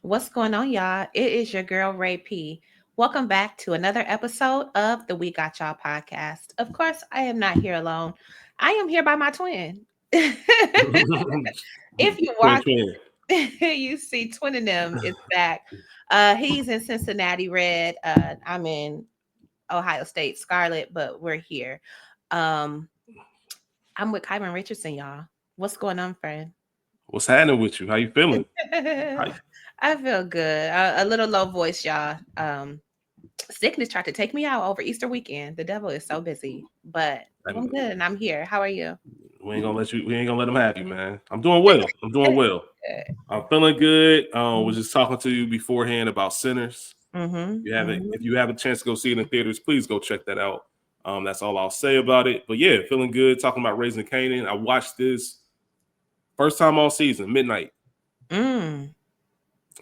What's going on, y'all? It is your girl, Ray P. Welcome back to another episode of the We Got Y'all podcast. Of course, I am not here alone. I am here by my twin. If you Twin watch, twin. you see Twin of them is back. He's in Cincinnati Red. I'm in Ohio State Scarlet, but we're here. Um, I'm with Kyron Richardson, y'all. What's going on, friend? What's happening with you? How you feeling? How you, I feel good. A little low voice, y'all. Sickness tried to take me out over Easter weekend. The devil is so busy, but I'm good and I'm here. How are you? we ain't gonna let you. We ain't gonna let them have you, man. I'm doing well. I'm doing well. I'm feeling good. Was just talking to you beforehand about Sinners. Mm-hmm, If you have a chance to go see it in theaters, please go check that out. That's all I'll say about it. But yeah, feeling good. Talking about Raising Kanan. I watched this first time all season, midnight. mm.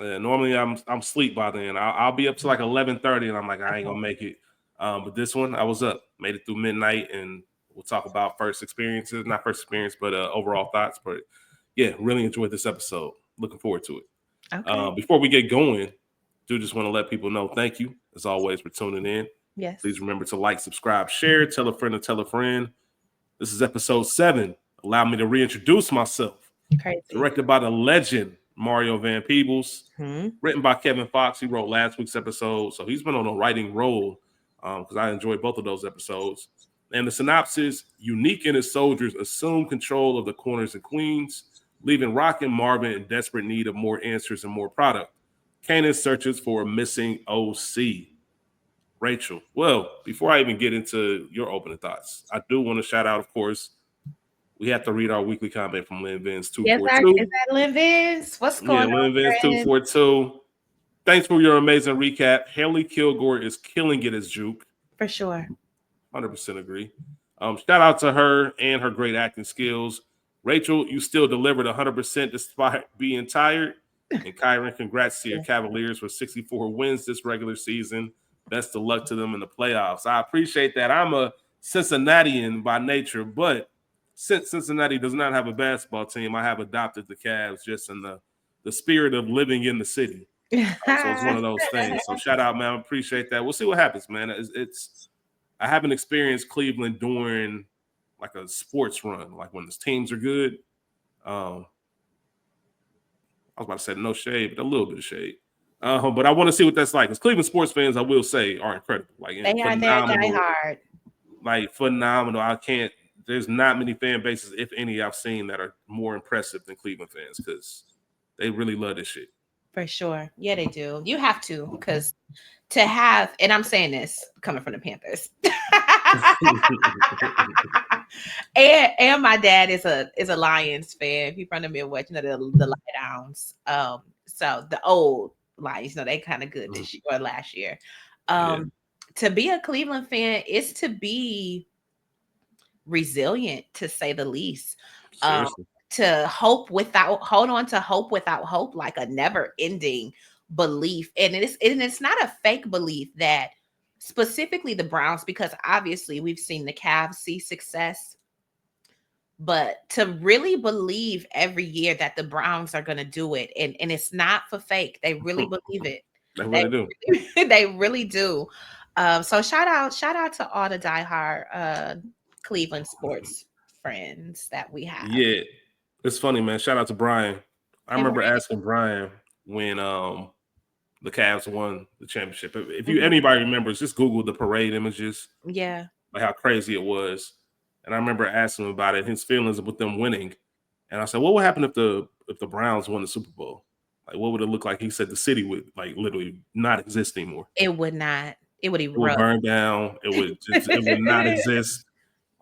Normally I'm sleep by then. I'll be up to like 11:30, and I'm like I ain't gonna make it. But this one I was up, made it through midnight, and we'll talk about first experiences, not first experience, but overall thoughts. But yeah, really enjoyed this episode. Looking forward to it. Okay. Before we get going, do just want to let people know thank you as always for tuning in. Yes. Please remember to like, subscribe, share, tell a friend to tell a friend. This is episode 7. Allow me to reintroduce myself. Crazy. Directed by the legend Mario Van Peebles, Hmm. written by Kevin Fox. He wrote last week's episode, so he's been on a writing roll because I enjoyed both of those episodes. And the synopsis: Unique and his soldiers assume control of the corners and queens, leaving Rock and Marvin in desperate need of more answers and more product. Kanan searches for a missing OC. Rachel. Well, before I even get into your opening thoughts, I do want to shout out, of course, we have to read our weekly comment from Lynn Vince Yes, sir. Is 242. that Lynn Vince? What's Yeah, going Lynn Vince on, friend? 242. Thanks for your amazing recap. Haley Kilgore is killing it as Juke. For sure. 100% agree. Shout out to her and her great acting skills. Rachel, you still delivered 100% despite being tired. And Kyron, congrats to your Cavaliers for 64 wins this regular season. Best of luck to them in the playoffs. I appreciate that. I'm a Cincinnatian by nature, but since Cincinnati does not have a basketball team, I have adopted the Cavs just in the spirit of living in the city. So it's one of those things. So shout out, man. I appreciate that. We'll see what happens, man. It's I haven't experienced Cleveland during like a sports run, like when the teams are good. Um, I was about to say no shade, but a little bit of shade. But I want to see what that's like. Because Cleveland sports fans, I will say, are incredible, like They are there die phenomenal, hard. like phenomenal. I can't. There's not many fan bases, if any, I've seen that are more impressive than Cleveland fans because they really love this shit. For sure. Yeah, they do. You have to, because to have, and I'm saying this coming from the Panthers. And my dad is a Lions fan. He from the Midwest, the Lions. So the old Lions, they kind of good this year or last year. Yeah, Um, to be a Cleveland fan is to be resilient, to say the least. Um, seriously. to hold on to hope without hope, like a never ending belief. And it's not a fake belief that specifically the Browns, because obviously we've seen the Cavs see success, but to really believe every year that the Browns are going to do it, and it's not for fake. They really believe it. They They really do. they really do. So shout out to all the diehard Cleveland sports friends that we have. Yeah, it's funny, man. Shout out to Brian. I Hey, remember Brian. asking Brian when the Cavs won the championship. If you Mhm. anybody remembers, just Google the parade images, Yeah. like how crazy it was. And I remember asking him about it, his feelings with them winning. And I said, what would happen if the Browns won the Super Bowl? Like, what would it look like? He said the city would like literally not exist anymore. It would not. It would It would erupt. burn down. It would not exist.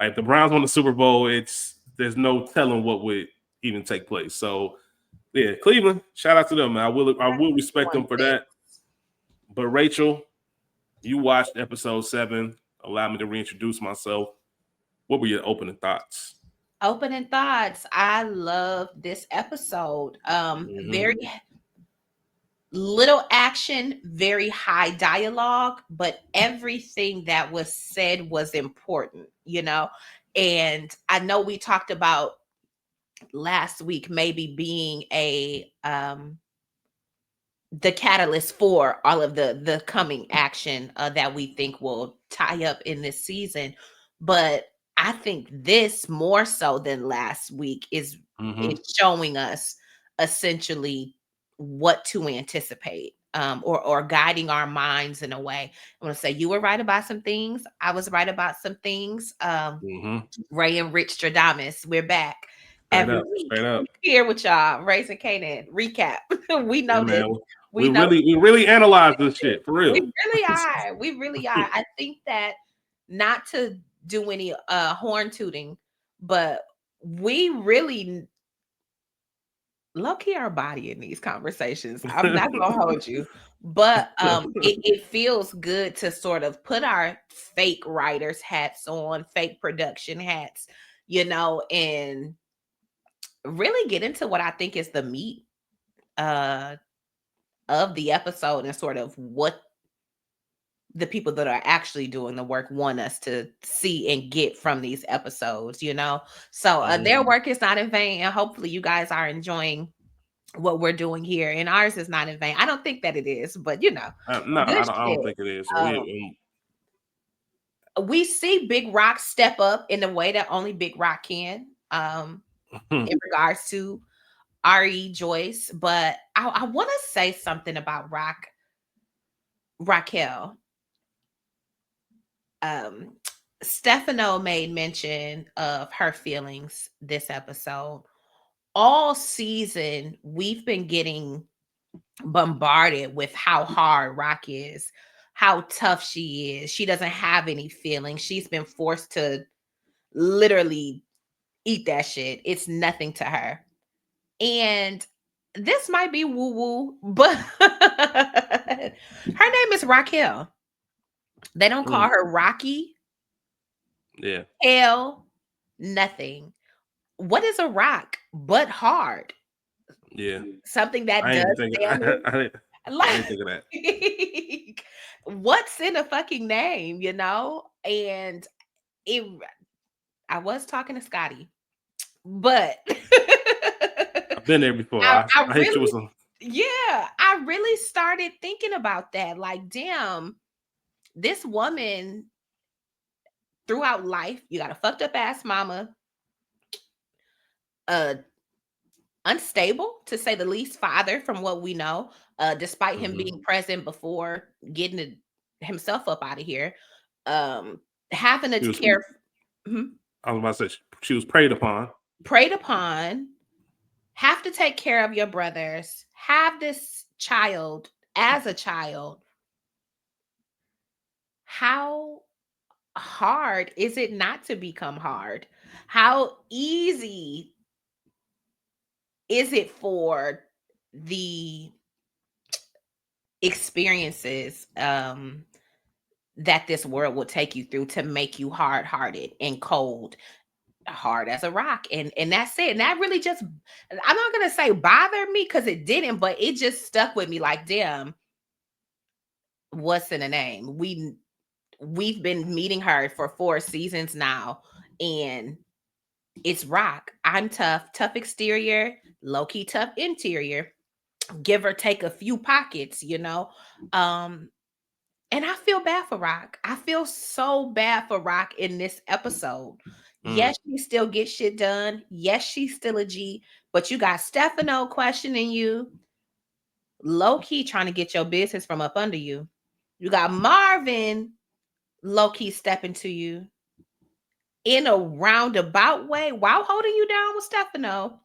Like if the Browns won the Super Bowl, there's no telling what would even take place. So yeah, Cleveland, shout out to them, man. I will respect One them for thing. that. But Rachel, you watched episode 7. Allow me to reintroduce myself. What were your opening thoughts? Opening thoughts. I love this episode. Mm-hmm. Very little action, very high dialogue, but everything that was said was important. And I know we talked about last week maybe being the catalyst for all of the coming action that we think will tie up in this season. But I think this more so than last week Mm-hmm. is showing us essentially what to anticipate, or guiding our minds in a way. I'm gonna say you were right about some things. I was right about some things. Mm-hmm. Ray and Rich Stradamus, we're back Straight every up. week Straight up. here with y'all. Raising Kanan recap. We Yeah, know this. man. We know We really analyze this shit for real. we really are. We really are. I think that, not to do any horn tooting, but we really low key our body in these conversations. I'm not gonna hold you. But it feels good to sort of put our fake writers hats on, fake production hats, and really get into what I think is the meat uh of the episode, and sort of what the people that are actually doing the work want us to see and get from these episodes. So Mhm. their work is not in vain, and hopefully you guys are enjoying what we're doing here, and ours is not in vain. I don't think that it is, but No, good I shit. don't think it is. um, we see Big Rock step up in the way that only Big Rock can, in regards to Re Joyce. But I want to say something about Raquel. um Stefano made mention of her feelings this episode. All season, we've been getting bombarded with how hard Rock is, how tough she is. She doesn't have any feelings. She's been forced to literally eat that shit. It's nothing to her. And this might be woo woo, but her name is Raquel. They don't call Mm, her Rocky. yeah, Hell, nothing. What is a rock but hard? yeah. Something that I ain't does even thinking. damage. I Like, ain't thinking that. what's in a fucking name, And it I was talking to Scotty, but I've been there before. I I hit you with really, some. yeah, I really started thinking about that. Like, damn, this woman throughout life, you got a fucked up ass mama, uh unstable to say the least father, from what we know, despite him Mhm. being present before getting himself up out of here, um having to She was. care. Mhm. I was about to say she was preyed upon. Preyed upon, have to take care of your brothers, have this child as a child. How hard is it not to become hard? How easy is it for the experiences that this world will take you through to make you hard-hearted and cold, hard as a rock? And that's it. And that really just, I'm not gonna say bothered me, because it didn't, but it just stuck with me. Like, damn, what's in a name? We've been meeting her for 4 seasons now, and it's rock. I'm tough, tough exterior, low-key tough interior, give or take a few pockets. um And I feel bad for Rock. I feel so bad for Rock in this episode. Mm. Yes, she still gets shit done. Yes, she's still a G. But you got Stefano questioning you, low key trying to get your business from up under you. You got Marvin low key stepping to you in a roundabout way while holding you down with Stefano,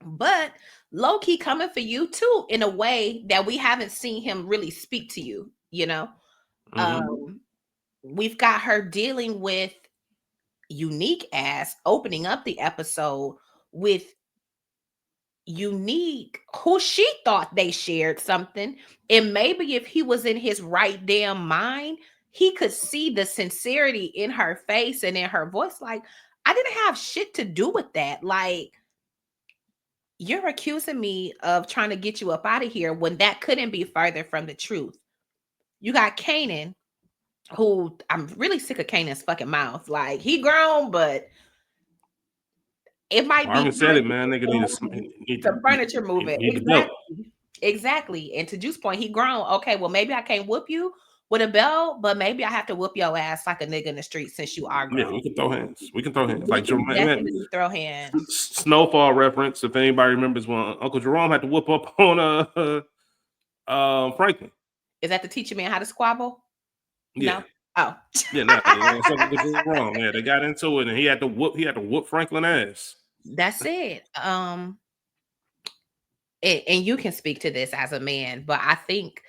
but low key coming for you too in a way that we haven't seen him really speak to you. Mhm. Um, we've got her dealing with Unique ass opening up the episode with Unique, who she thought they shared something. And maybe if he was in his right damn mind, he could see the sincerity in her face and in her voice. Like, I didn't have shit to do with that. Like, you're accusing me of trying to get you up out of here when that couldn't be further from the truth. You got Kanan, who, I'm really sick of Kanan's fucking mouth. Like, he grown, but it might be Marvin said time it, man. Nigga need to need to some furniture moving. need to go. Exactly. Exactly. And to Juice's point, he grown. Okay, well, maybe I can't whoop you with a belt, but maybe I have to whoop your ass like a nigga in the street since you are Yeah, grown. we can throw hands. We can throw hands. We Like can Jerome, man, definitely throw hands. Snowfall reference. If anybody remembers when Uncle Jerome had to whoop up on Franklin. Is that to teach a man how to squabble? Yeah, No. Oh. yeah, no, it's Uncle Jerome. Yeah, they got into it, and he had to whoop Franklin ass. That's it. And you can speak to this as a man, but I think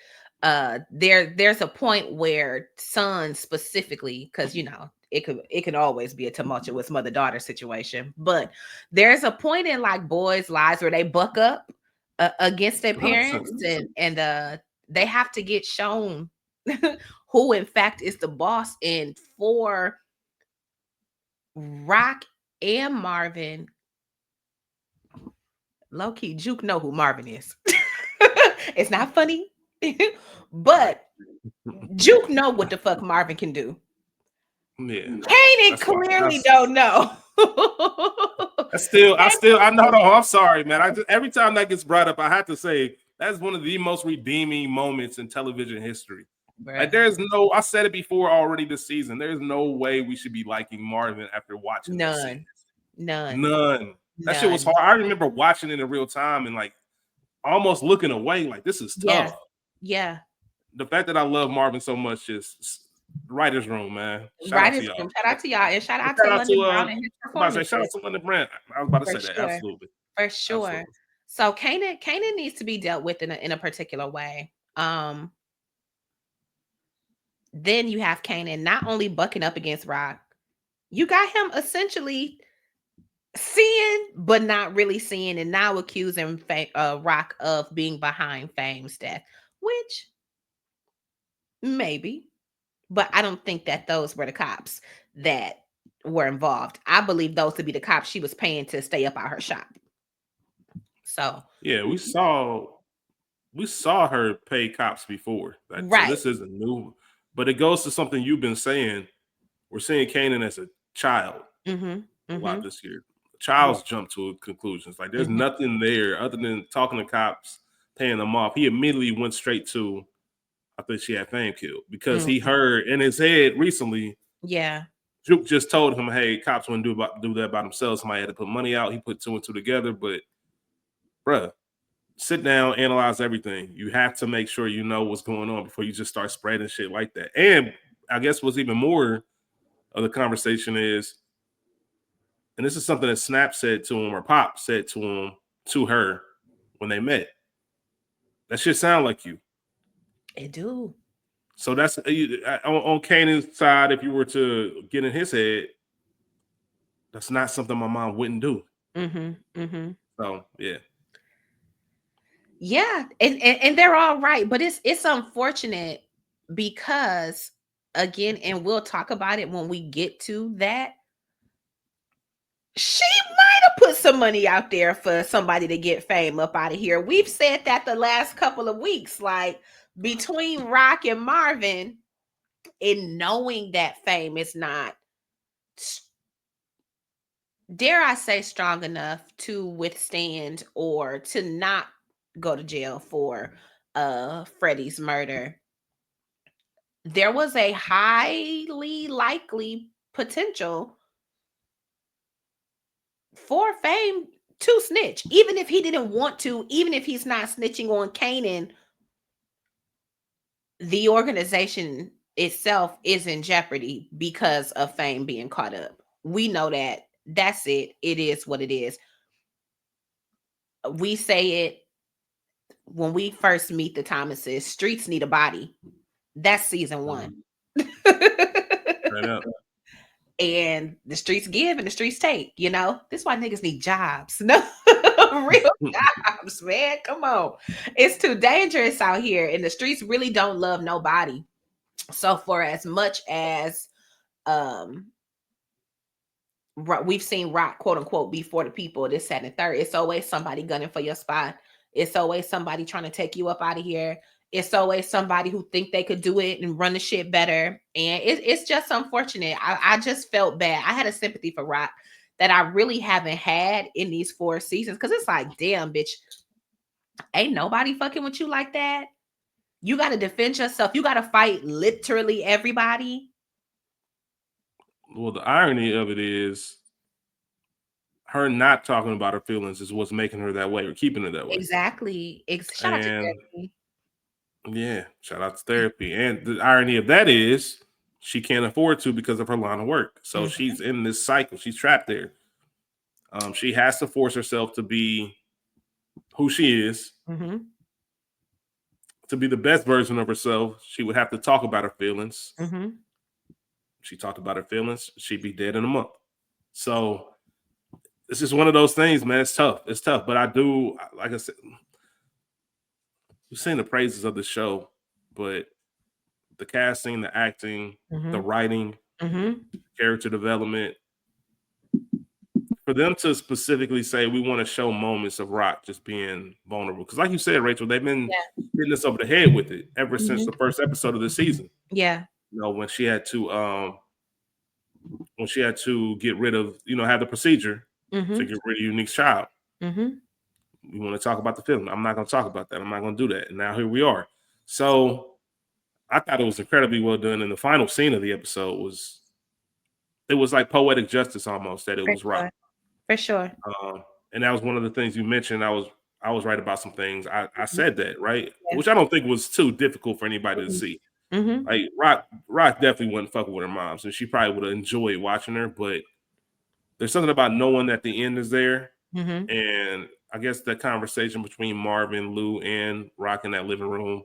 there's a point where sons specifically, because it can always be a tumultuous mother-daughter situation, but there's a point in like boys' lives where they buck up against their parents, 100%. and they have to get shown who in fact is the boss. And for Rock and Marvin, low-key, Juke know who Marvin is. It's not funny, but Juke know what the fuck Marvin can do. Yeah, Kanan that's why. clearly don't know. I know. No, I'm sorry, man. Every time that gets brought up, I have to say that's one of the most redeeming moments in television history. Like, I said it before already this season. There's no way we should be liking Marvin after watching this scene. None, None. That shit was none. hard. I remember watching it in real time and like almost looking away, like this is Yeah, tough. yeah. The fact that I love Marvin so much is writer's room, man. Shout out to Writers' y'all. room. Shout out to y'all, and shout out to Shout out to London Brown and his I'm about to say shout out performances. to London Brand. I was about to For say that. sure, Absolutely. for sure. Absolutely. So Kanan needs to be dealt with in a particular way. Then you have Kanan not only bucking up against Rock, you got him essentially seeing but not really seeing, and now accusing Rock of being behind Fame's death, which maybe, but I don't think that those were the cops that were involved. I believe those to be the cops she was paying to stay up at her shop. So yeah, we saw her pay cops before. Like, so right. this isn't new, but it goes to something you've been saying. We're seeing Kanan as a child Mm-hmm. a Mm-hmm. lot this year. Child's jump to conclusions. Like there's Mm-hmm. nothing there other than talking to cops, paying them off. He immediately went straight to, I think she had Fame killed because he heard in his head recently. Yeah. Juke just told him, "Hey, cops wouldn't do that by themselves. Somebody had to put money out." He put two and two together, but bruh, sit down, analyze everything. You have to make sure you know what's going on before you just start spreading shit like that. And I guess what's even more of the conversation is, and this is something that Snap said to him or Pop said to her when they met. That shit sound like you. It do. So that's on Kanan's side. If you were to get in his head, that's not something my mom wouldn't do. Mm-hmm. Mm-hmm. So yeah. Yeah, and they're all right, but it's unfortunate because again, and we'll talk about it when we get to that. She might have put some money out there for somebody to get Fame up out of here. We've said that the last couple of weeks, like between Rock and Marvin, and knowing that Fame is not, dare I say, strong enough to withstand or to not go to jail for Freddie's murder. There was a highly likely potential for Fame to snitch, even if he didn't want to, even if he's not snitching on Kanan. The organization itself is in jeopardy because of Fame being caught up. We know that. That's it. It is what it is. We say it when we first meet the Thomases. Streets need a body. That's season 1. Right up. And the streets give and the streets take, This is why niggas need jobs. No, real jobs, man. Come on. It's too dangerous out here, and the streets really don't love nobody. So for as much as we've seen Rock, quote unquote, be for the people, this, that, and the third, it's always somebody gunning for your spot. It's always somebody trying to take you up out of here. It's always somebody who think they could do it and run the shit better. And it's just unfortunate. I just felt bad. I had a sympathy for Rock that I really haven't had in these 4 seasons. Cause it's like, damn, bitch, Ain't nobody fucking with you like that. You got to defend yourself. You got to fight literally everybody. Well, the irony of it is her not talking about her feelings is what's making her that way or keeping her that way. Exactly. Shout out to And therapy. yeah, shout out to therapy. And the irony of that is she can't afford to because of her line of work. So Mm-hmm. she's in this cycle. She's trapped there. She has to force herself to be who she is, Mm-hmm. to be the best version of herself. She would have to talk about her feelings. Mm-hmm. She talked about her feelings, she'd be dead in a month. So it's just one of those things, man. It's tough. It's tough. But I do, like I said, we've seen the praises of the show, but the casting, the acting, the Mm-hmm. writing, Mm-hmm. character development, for them to specifically say we want to show moments of Rock just being vulnerable. Because like you said, Rachel, they've been Yeah. hitting us over the head with it ever since Mm-hmm. the first episode of the season. Yeah. You know, when she had to get rid of, have the procedure Mm-hmm. to get rid of Unique's child. Mm-hmm. We want to talk about the film. I'm not going to talk about that. I'm not going to do that. And now here we are. So I thought it was incredibly well done. And the final scene of the episode was like poetic justice almost that it For was Rock. sure. For sure. And that was one of the things you mentioned. I was right about some things. I said that, right? Yeah. Which I don't think was too difficult for anybody to see. Mm-hmm. Like Rock definitely wasn't fucking with her mom, so she probably would have enjoyed watching her. But there's something about knowing that the end is there, Mm-hmm. and I guess that conversation between Marvin, Lou, and Rock in that living room,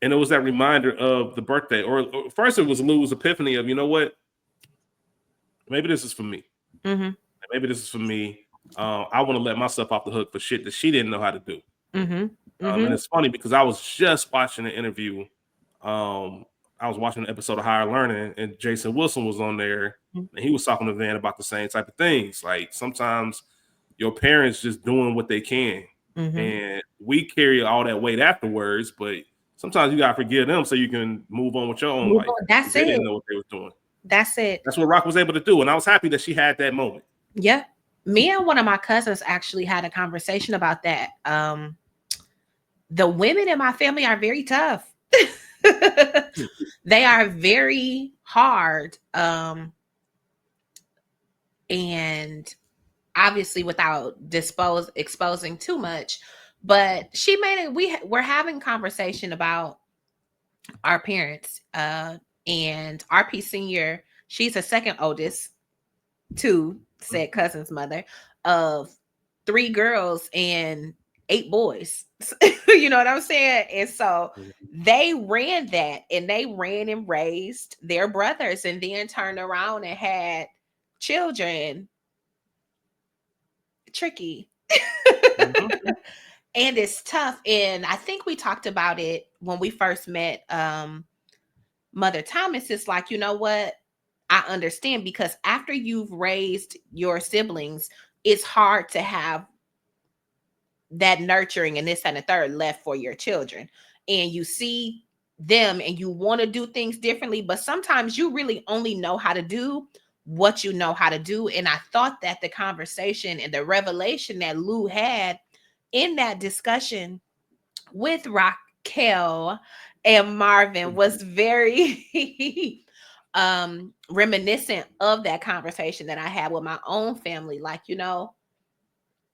and it was that reminder of the birthday. Or first, it was Lou's epiphany of, you know what? Maybe this is for me. Mm-hmm. Maybe this is for me. I want to let myself off the hook for shit that she didn't know how to do. Mm-hmm. And Mm-hmm. it's funny because I was just watching an interview. I was watching an episode of Higher Learning, and Jason Wilson was on there, and he was talking to Van about the same type of things. Like sometimes your parents just doing what they can, Mm-hmm. and we carry all that weight afterwards. But sometimes you gotta forgive them so you can move on with your own life. That's They it. didn't know what they were doing. That's it. That's what Rock was able to do, and I was happy that she had that moment. Yeah. Me and one of my cousins actually had a conversation about that. The women in my family are very tough. They are very hard. And obviously without exposing too much, but she made it. We're having conversation about our parents, and RP Senior, she's the second oldest to said cousin's mother of 3 girls and 8 boys. You know what I'm saying? And so they ran that, and they ran and raised their brothers, and then turned around and had children. Tricky. Mm-hmm. And it's tough. And I think we talked about it when we first met Mother Thomas. It's like, you know what? I understand, because after you've raised your siblings, it's hard to have that nurturing and this and the third left for your children. And you see them and you want to do things differently, but sometimes you really only know how to do what you know how to do. And I thought that the conversation and the revelation that Lou had in that discussion with Raquel and Marvin was very reminiscent of that conversation that I had with my own family. Like, you know,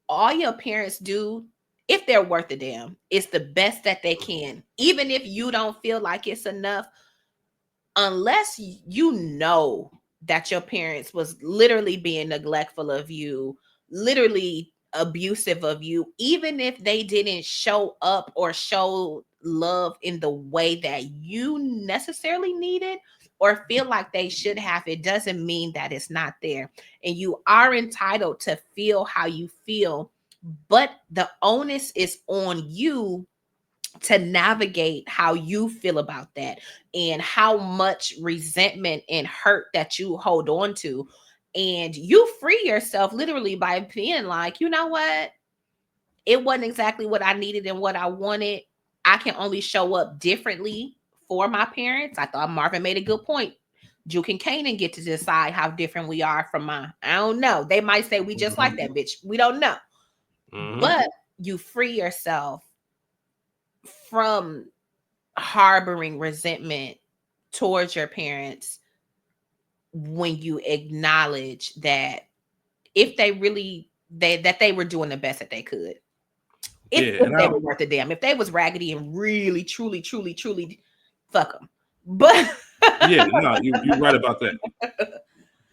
all your parents do, if they're worth a damn, it's the best that they can. Even if you don't feel like it's enough, unless you know that your parents was literally being neglectful of you, literally abusive of you, even if they didn't show up or show love in the way that you necessarily needed or feel like they should have, it doesn't mean that it's not there. And you are entitled to feel how you feel, but the onus is on you to navigate how you feel about that and how much resentment and hurt that you hold on to. And you free yourself literally by being like, you know what? It wasn't exactly what I needed and what I wanted. I can only show up differently for my parents. I thought Marvin made a good point. Juke and Kanan get to decide how different we are from mine. I don't know. They might say we just like that bitch. We don't know. Mm-hmm. But you free yourself from harboring resentment towards your parents when you acknowledge that if they really that they were doing the best that they could. Yeah, If and they I were worth a damn. If they was raggedy and really, truly, truly, truly, fuck them. But yeah, no, you're right about that.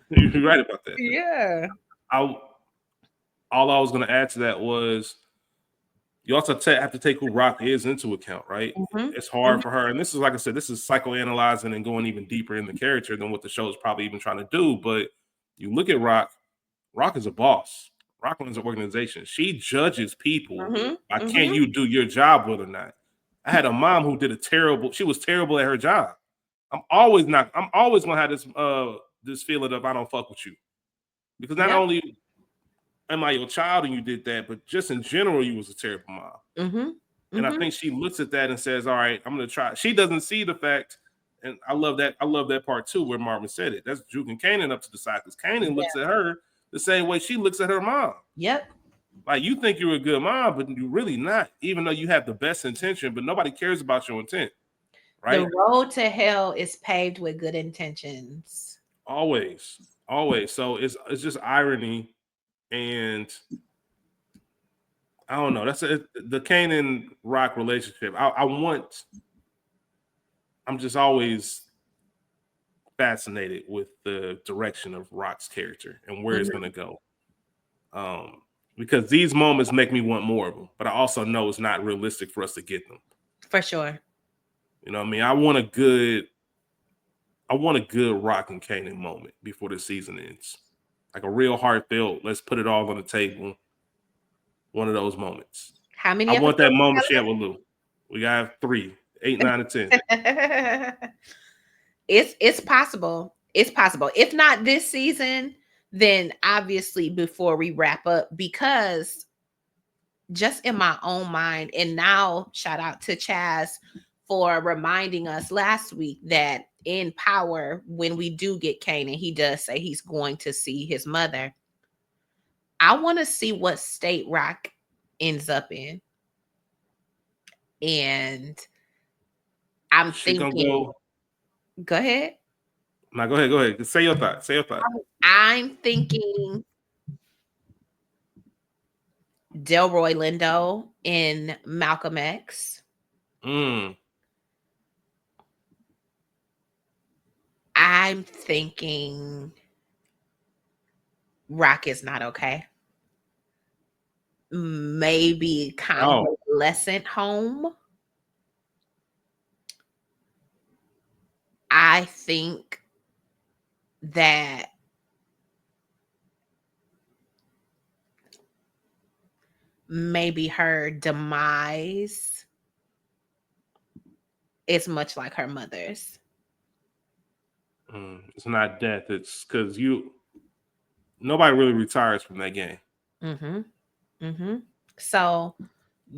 You're right about that. yeah. I all I was going to add to that was you also have to take who Rock is into account, right? Mhm, It's hard mhm, for her, and this is like I said, this is psychoanalyzing and going even deeper in the character than what the show is probably even trying to do. But you look at Rock. Rock is a boss. Rock runs an organization. She judges people mhm, by can mhm. you do your job well or not. I had a mom who did a terrible. She was terrible at her job. I'm always not. I'm always gonna have this feeling of I don't fuck with you because not Yep. only am I your child and you did that, but just in general you was a terrible mom. Mhm, And I mhm. think she looks at that and says, "All right, I'm gonna try." She doesn't see the fact, and I love that. I love that part too, where Marvin said it. That's juking Kanan up to the side because Kanan looks Yeah. at her the same way she looks at her mom. Yep. Like you think you're a good mom, but you're really not. Even though you have the best intention, but nobody cares about your intent, The right? road to hell is paved with good intentions. Always, always. So it's just irony, and I don't know. The Kanan Rock relationship. I want. I'm just always fascinated with the direction of Rock's character and where it's Mhm. going to go. Um, because these moments make me want more of them, but I also know it's not realistic for us to get them. For sure. You know what I mean? I want a good Rock and Kanan moment before the season ends. Like a real heartfelt, let's put it all on the table. One of those moments. How I many want that episodes moment she had with Lou. We got 3, 8, 9, and 10. we got left? It's possible. It's possible. If not this season, then obviously before we wrap up, because just in my own mind, and now shout out to Chaz for reminding us last week that in Power, when we do get Kanan, he does say he's going to see his mother. I want to see what state Rock ends up in. And I'm She gonna thinking, go. go ahead. Now go ahead. Go ahead. Say your thought. Say your thought. I'm thinking Delroy Lindo in Malcolm X. Mm. I'm thinking Rock is not okay. Maybe Oh. convalescent home. I think that maybe her demise is much like her mother's. It's not death. It's because nobody really retires from that game. Mm-hmm. Mm-hmm. So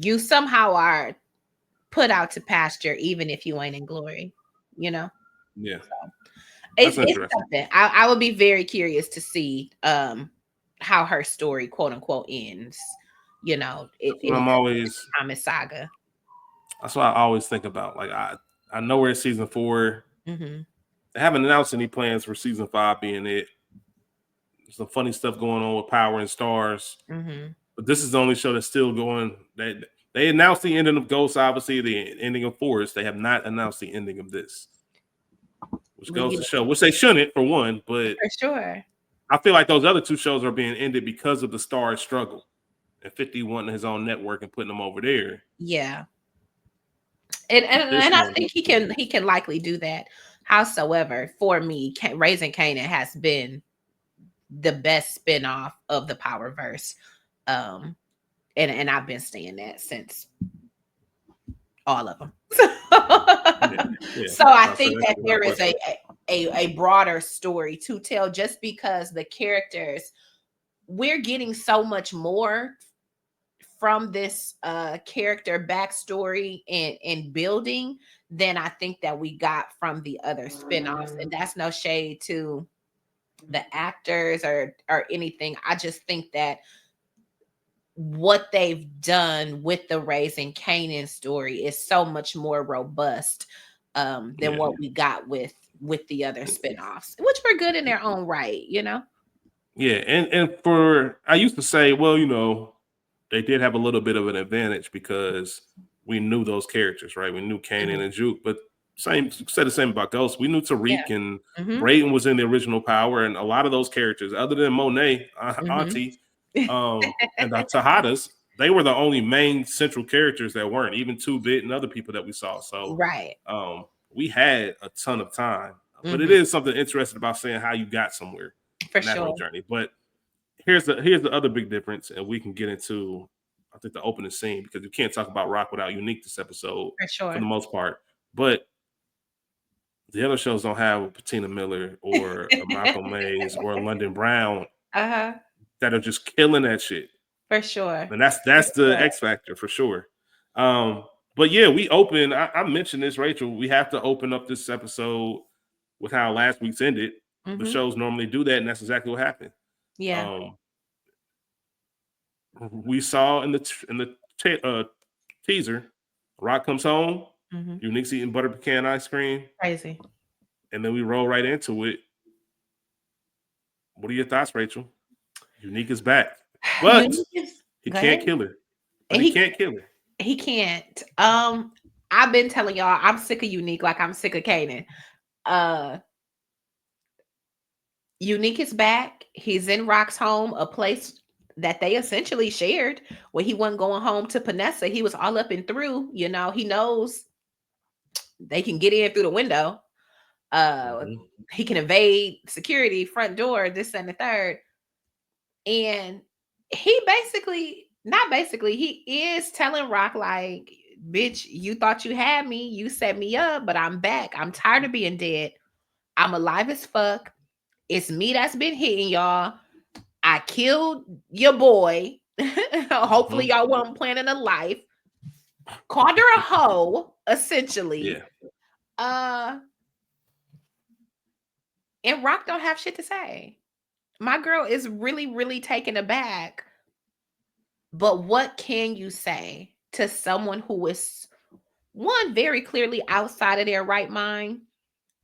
you somehow are put out to pasture even if you ain't in glory, you know? Yeah, So that's it's interesting. something. I would be very curious to see how her story quote unquote ends, you know, That's what in I'm always. Thomas saga. That's what I always think about. Like I know we're in season 4. Mm-hmm. They haven't announced any plans for season 5 being it. There's some funny stuff going on with Power and Stars, Mm-hmm. but this is the only show that's still going. They announced the ending of Ghost, obviously the ending of Forest. They have not announced the ending of this, which goes to show, which they shouldn't for one, but For sure. I feel like those other 2 shows are being ended because of the Stars struggle and 50 wanting his own network and putting them over there. Yeah. And But this I one, think he can likely do that. Howsoever, for me, Raising Kanan has been the best spinoff of the Powerverse. Um, and I've been saying that since all of them. yeah, yeah. So I So I said think that's that without there is question. a broader story to tell just because the characters, we're getting so much more from this character backstory and building than I think that we got from the other spin-offs. And that's no shade to the actors or anything. I just think that what they've done with the Raising Kanan story is so much more robust than Yeah. what we got with the other spinoffs, which were good in their own right, you know. Yeah, and for I used to say, well, they did have a little bit of an advantage because we knew those characters, right? We knew Kanan Mhm. and Juke, but said the same about Ghost. We knew Yeah. Tariq and Mhm. Brayden was in the original Power, and a lot of those characters, other than Monet, Mhm. Auntie, and the Tejadas, they were the only main central characters that weren't, even 2-Bit and other people that we saw. So Right. we had a ton of time, but it Mhm. is something interesting about saying how you got somewhere For in that whole sure. journey. But here's the other big difference, and we can get into I think the opening scene because you can't talk about Rock without Unique this episode For for sure. the most part. But the other shows don't have a Patina Miller or a Malcolm Mays or a London Brown Uh-huh. that are just killing that shit. For sure. And that's For that's the sure. X factor for sure. But yeah, we open. I mentioned this, Rachel. We have to open up this episode with how last week's ended. The Mhm. shows normally do that, and that's exactly what happened. Yeah. Um, we saw in the teaser, Rock comes home, Mhm. Unique's eating butter pecan ice cream, Crazy. and then we roll right into it. What are your thoughts, Rachel? Unique is back, but Unique is he go can't ahead. kill her. But And he can't kill her. he can't. I've been telling y'all I'm sick of Unique like I'm sick of Kanan. Uh Unique is back. He's in Rock's home, a place that they essentially shared where he wasn't going home to Panessa. He was all up and through, you know, he knows they can get in through the window. Uh Mhm. he can evade security, front door, this and the third. And he basically, not basically, he is telling Rock, like, bitch, you thought you had me. You set me up, but I'm back. I'm tired of being dead. I'm alive as fuck. It's me that's been hitting y'all. I killed your boy. Hopefully, Mhm. y'all wasn't planning a life. Called her a hoe, essentially. Yeah. Uh, and Rock don't have shit to say. My girl is really, really taken aback. But what can you say to someone who is one very clearly outside of their right mind,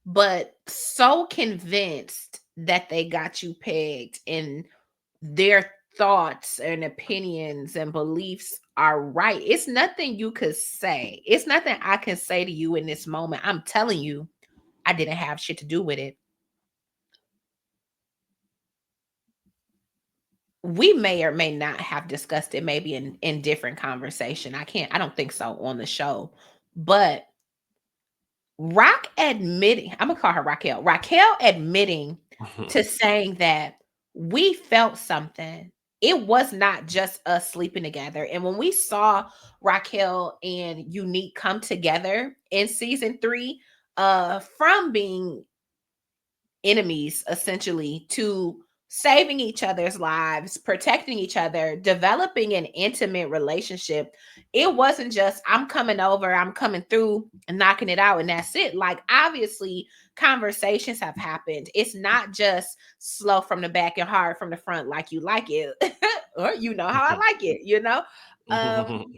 but so convinced that they got you pegged and their thoughts and opinions and beliefs are right? It's nothing you could say. It's nothing I can say to you in this moment. I'm telling you, I didn't have shit to do with it. We may or may not have discussed it maybe in different conversation. I don't think so on the show. But Rock admitting, I'm gonna call her Raquel. Raquel admitting to saying that we felt something. It was not just us sleeping together. And when we saw Raquel and Unique come together in season 3, from being enemies essentially to saving each other's lives, protecting each other, developing an intimate relationship. It wasn't just I'm coming over, I'm coming through and knocking it out and that's it. Like obviously conversations have happened. It's not just slow from the back and hard from the front like you like it. Or you know how I like it, you know? Um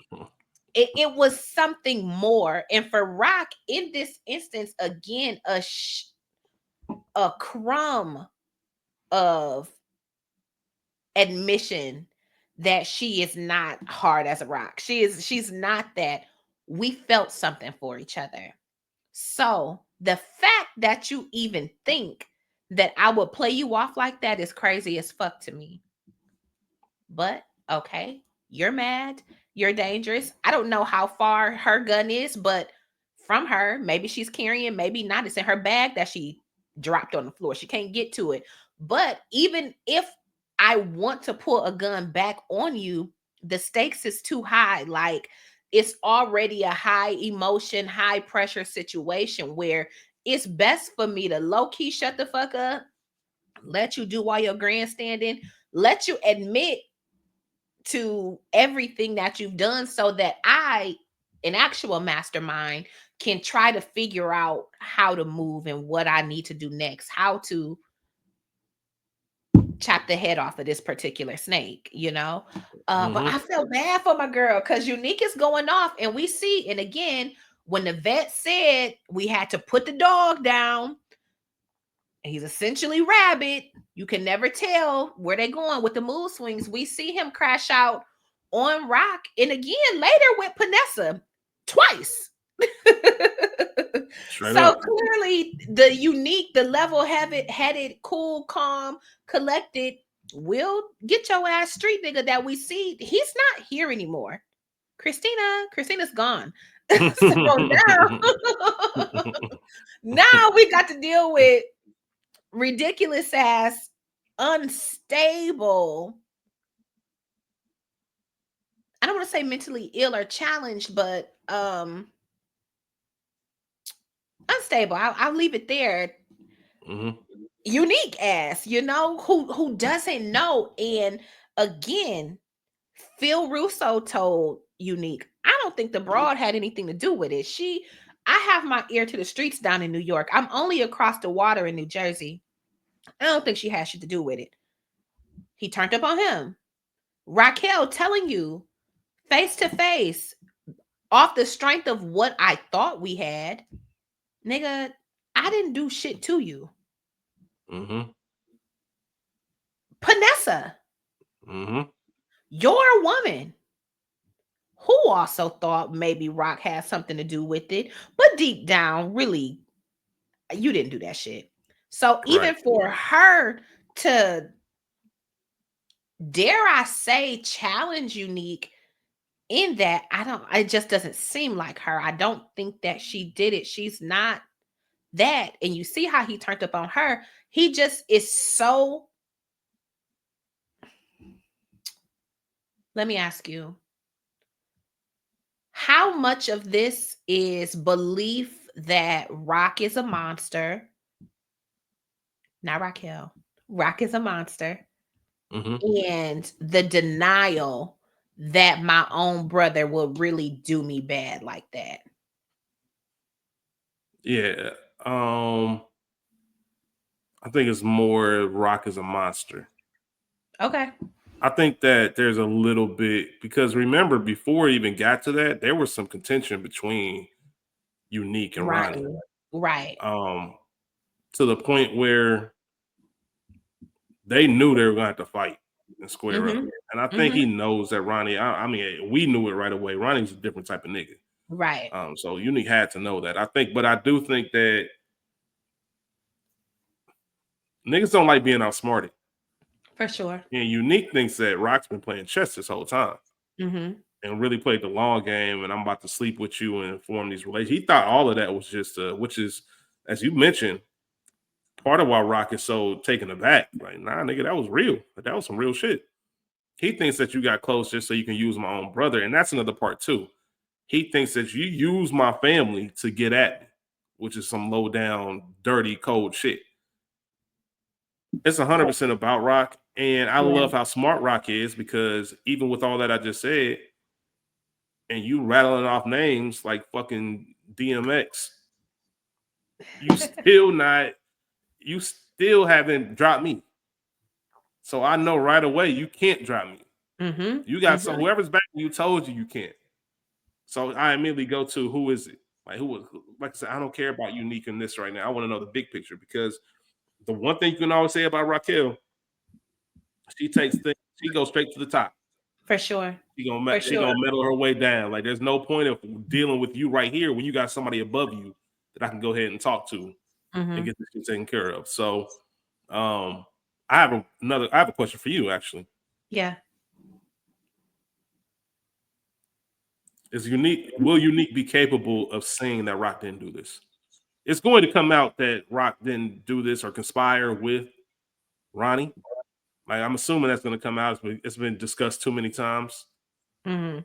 it was something more. And for Rock in this instance, again, a crumb of admission that she is not hard as a rock. She's not that. We felt something for each other. So the fact that you even think that I would play you off like that is crazy as fuck to me. But okay, you're mad, you're dangerous. I don't know how far her gun is, but from her, maybe she's carrying, maybe not. It's in her bag that she dropped on the floor. She can't get to it. But even if I want to pull a gun back on you, the stakes is too high. Like it's already a high emotion, high pressure situation where it's best for me to low key shut the fuck up, let you do all your grandstanding, let you admit to everything that you've done so that I, an actual mastermind, can try to figure out how to move and what I need to do next, how to chop the head off of this particular snake, you know. But Mm-hmm. I feel bad for my girl because Unique is going off, and we see, and again, when the vet said we had to put the dog down, he's essentially rabid. You can never tell where they're going with the mood swings. We see him crash out on Rock, and again later with Panessa twice. Straight So up. clearly, the Unique, the level-headed, cool, calm, collected, will get your ass street nigga that we see. He's not here anymore. Christina's gone. So now, now we got to deal with ridiculous ass, unstable. I don't want to say mentally ill or challenged, but unstable. I'll leave it there. Mm-hmm. Unique ass, you know, who doesn't know. And again, Phil Russo told Unique, I don't think the broad had anything to do with it. I have my ear to the streets down in New York. I'm only across the water in New Jersey. I don't think she has shit to do with it. He turned up on him. Raquel telling you face to face, off the strength of what I thought we had, nigga, I didn't do shit to you. Mm-hmm. Panessa, Mm-hmm. you're a woman who also thought maybe Rock had something to do with it, but deep down, really, you didn't do that shit. So Right. even for her to, dare I say, challenge Unique in that, it just doesn't seem like her. I don't think that she did it. She's not that. And you see how he turned up on her. He just is so. Let me ask you, how much of this is belief that Rock is a monster? Not Raquel. Rock is a monster. Mm-hmm. And the denial that my own brother will really do me bad like that. Yeah. Um, I think it's more Rock is a monster. Okay. I think that there's a little bit because remember before it even got to that, there was some contention between Unique and Ronnie. Ronnie. Right. Um, to the point where they knew they were gonna have to fight and square up. Mm-hmm. And I think Mm-hmm. he knows that Ronnie, I mean, we knew it right away. Ronnie's a different type of nigga. Right. So Unique had to know that. But I do think that niggas don't like being outsmarted. For sure. And Unique thinks that Rock's been playing chess this whole time Mm-hmm. and really played the long game. And I'm about to sleep with you and form these relations. He thought all of that was just, which is, as you mentioned, part of why Rock is so taken aback. Like, nah, nigga, that was real. That was some real shit. He thinks that you got close just so you can use my own brother. And that's another part, too. He thinks that you use my family to get at me, which is some low down, dirty, cold shit. It's 100% about Rock. And I Yeah. love how smart Rock is because even with all that I just said, and you rattling off names like fucking DMX, you still not, you still haven't dropped me. So I know right away you can't drop me. Mm-hmm. You got Mm-hmm. some whoever's back you told you can't. So I immediately go to who is it? Like who was like I said, I don't care about Unique in this right now. I want to know the big picture because the one thing you can always say about Raquel, she takes things, she goes straight to the top. For sure. For She sure. gonna meddle her way down. Like there's no point of dealing with you right here when you got somebody above you that I can go ahead and talk to and Mm-hmm. get this shit taken care of. So um I have a question for you actually. Yeah. Is Unique will Unique be capable of saying that Rock didn't do this? It's going to come out that Rock didn't do this or conspire with Ronnie. Like I'm assuming that's going to come out. It's been discussed too many times. Mm-hmm.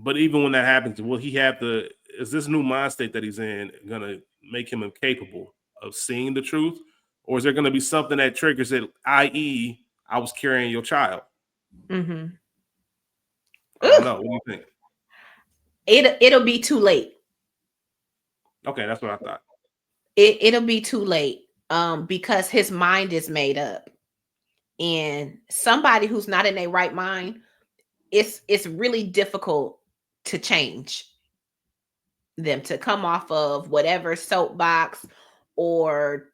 But even when that happens, will he have the? Is this new mind state that he's in going to make him incapable of seeing the truth, or is there going to be something that triggers it? I.e., I was carrying your child. Mm-hmm. I don't know. What do you think? It'll be too late. Okay, that's what I thought. It'll be too late. Because his mind is made up. And somebody who's not in their right mind, it's really difficult to change them, to come off of whatever soapbox or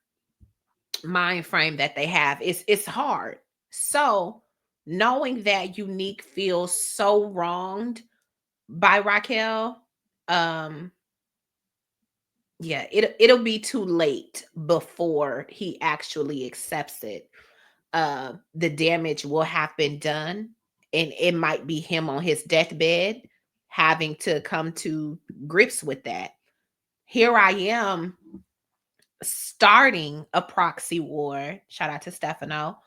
mind frame that they have. It's hard. So knowing that Unique feels so wronged by Raquel, um, yeah, it'll be too late before he actually accepts it. The damage will have been done, and it might be him on his deathbed having to come to grips with that. Here I am starting a proxy war. Shout out to Stefano,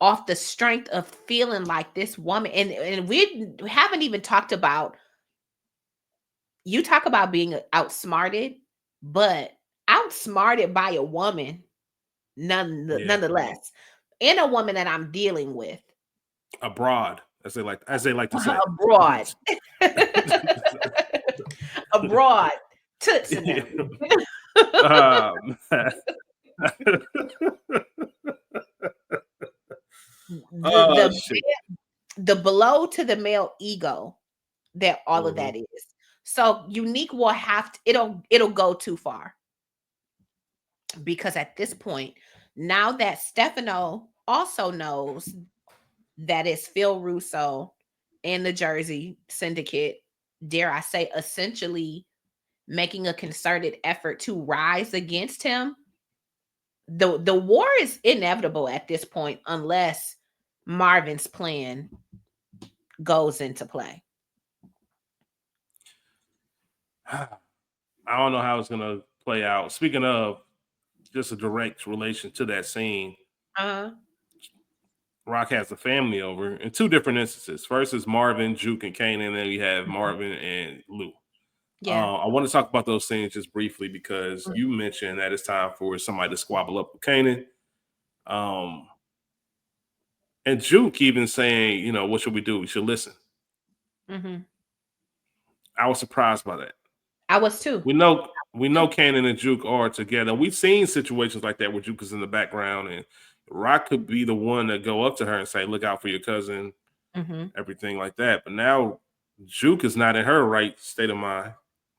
off the strength of feeling like this woman, and we haven't even talked about, you talk about being outsmarted, but outsmarted by a woman Yeah, nonetheless, and a woman that I'm dealing with abroad, as they like to say. abroad. Abroad, toots and Yeah. them. um, the oh the shit. the blow to the male ego that all of Mhm. that is. So Unique will have to, it'll go too far, because at this point, now that Stefano also knows that it's Phil Russo and the Jersey Syndicate, dare I say, essentially making a concerted effort to rise against him, the war is inevitable at this point unless Marvin's plan goes into play. I don't know how it's gonna play out. Speaking of just a direct relation to that scene, Uh-huh. Rock has the family over in two different instances. First is Marvin, Juke, and Kanan, and then we have Mhm. Marvin and Lou. Yeah. I want to talk about those scenes just briefly because you mentioned that it's time for somebody to squabble up with Kanan. Um, and Juke even saying, you know, what should we do? We should listen. Mm-hmm. I was surprised by that. I was too. We know Kanan and Juke are together. We've seen situations like that where Juke is in the background and Rock could be the one to go up to her and say, "Look out for your cousin," Mm-hmm. everything like that. But now Juke is not in her right state of mind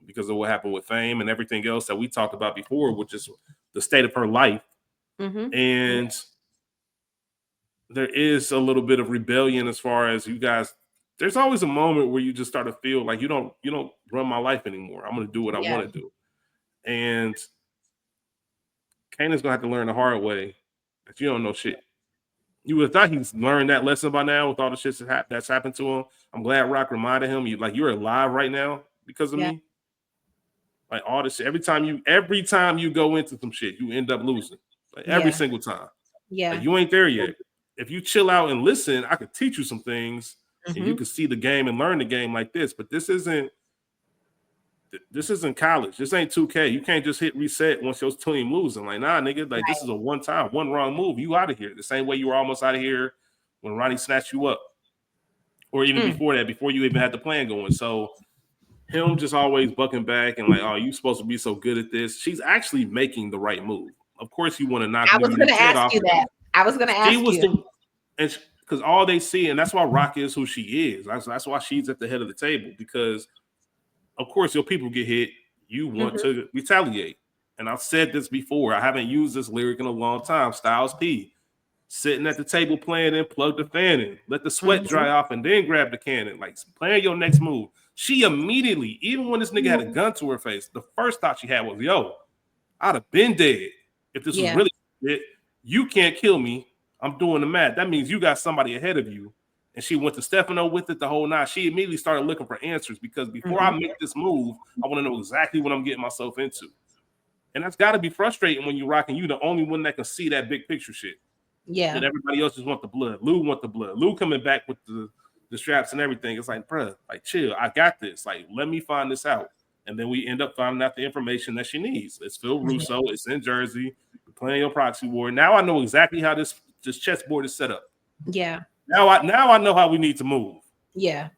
because of what happened with Fame and everything else that we talked about before, which is the state of her life. Mm-hmm. And there is a little bit of rebellion as far as you guys. There's always a moment where you just start to feel like you don't run my life anymore. I'm gonna do what I Yeah. want to do. And Kanan's gonna have to learn the hard way that you don't know shit. You would have thought he's learned that lesson by now with all the shit that's happened to him. I'm glad Rock reminded him, you're alive right now because of Yeah. me. Like all this shit. Every time you go into some shit, you end up losing. Like every Yeah. single time. Like Yeah. you ain't there yet. If you chill out and listen, I could teach you some things and you Mm-hmm. can see the game and learn the game like this. But this isn't college. This ain't 2K. You can't just hit reset once your team losing. Like, nah, nigga, like this is a one time, one wrong move. You out of here. The same way you were almost out of here when Ronnie snatched you up. Or even Mm. before that, before you even had the plan going. So him just always bucking back and like, oh, you supposed to be so good at this. She's actually making the right move. Of course, you want to knock I was gonna Unique's head ask off. you that. I was gonna She ask was you. the and because all they see, and that's why Rock is who she is. That's why she's at the head of the table because of course, your people get hit, you want Mm-hmm. to retaliate. And I've said this before. I haven't used this lyric in a long time. Styles P. Sitting at the table playing and plug the fan in. Let the sweat Mm-hmm. dry off and then grab the cannon. Like playing your next move. She immediately, even when this nigga had a gun to her face, the first thought she had was, yo, I'd have been dead if this was Yeah. really it. You can't kill me. I'm doing the math. That means you got somebody ahead of you. And she went to Stefano with it the whole night. She immediately started looking for answers because before I Mm-hmm. make this move, I want to know exactly what I'm getting myself into. And that's got to be frustrating when you're rocking. You the only one that can see that big picture shit. That Yeah. everybody else just want the blood. Lou want the blood. Lou coming back with the straps and everything. It's like, bruh, like chill. I got this. Like, let me find this out. And then we end up finding out the information that she needs. It's Phil Mm-hmm. Russo. It's in Jersey. We're playing your proxy war. Now I know exactly how this chessboard is set up. Yeah. Now I know how we need to move. Yeah.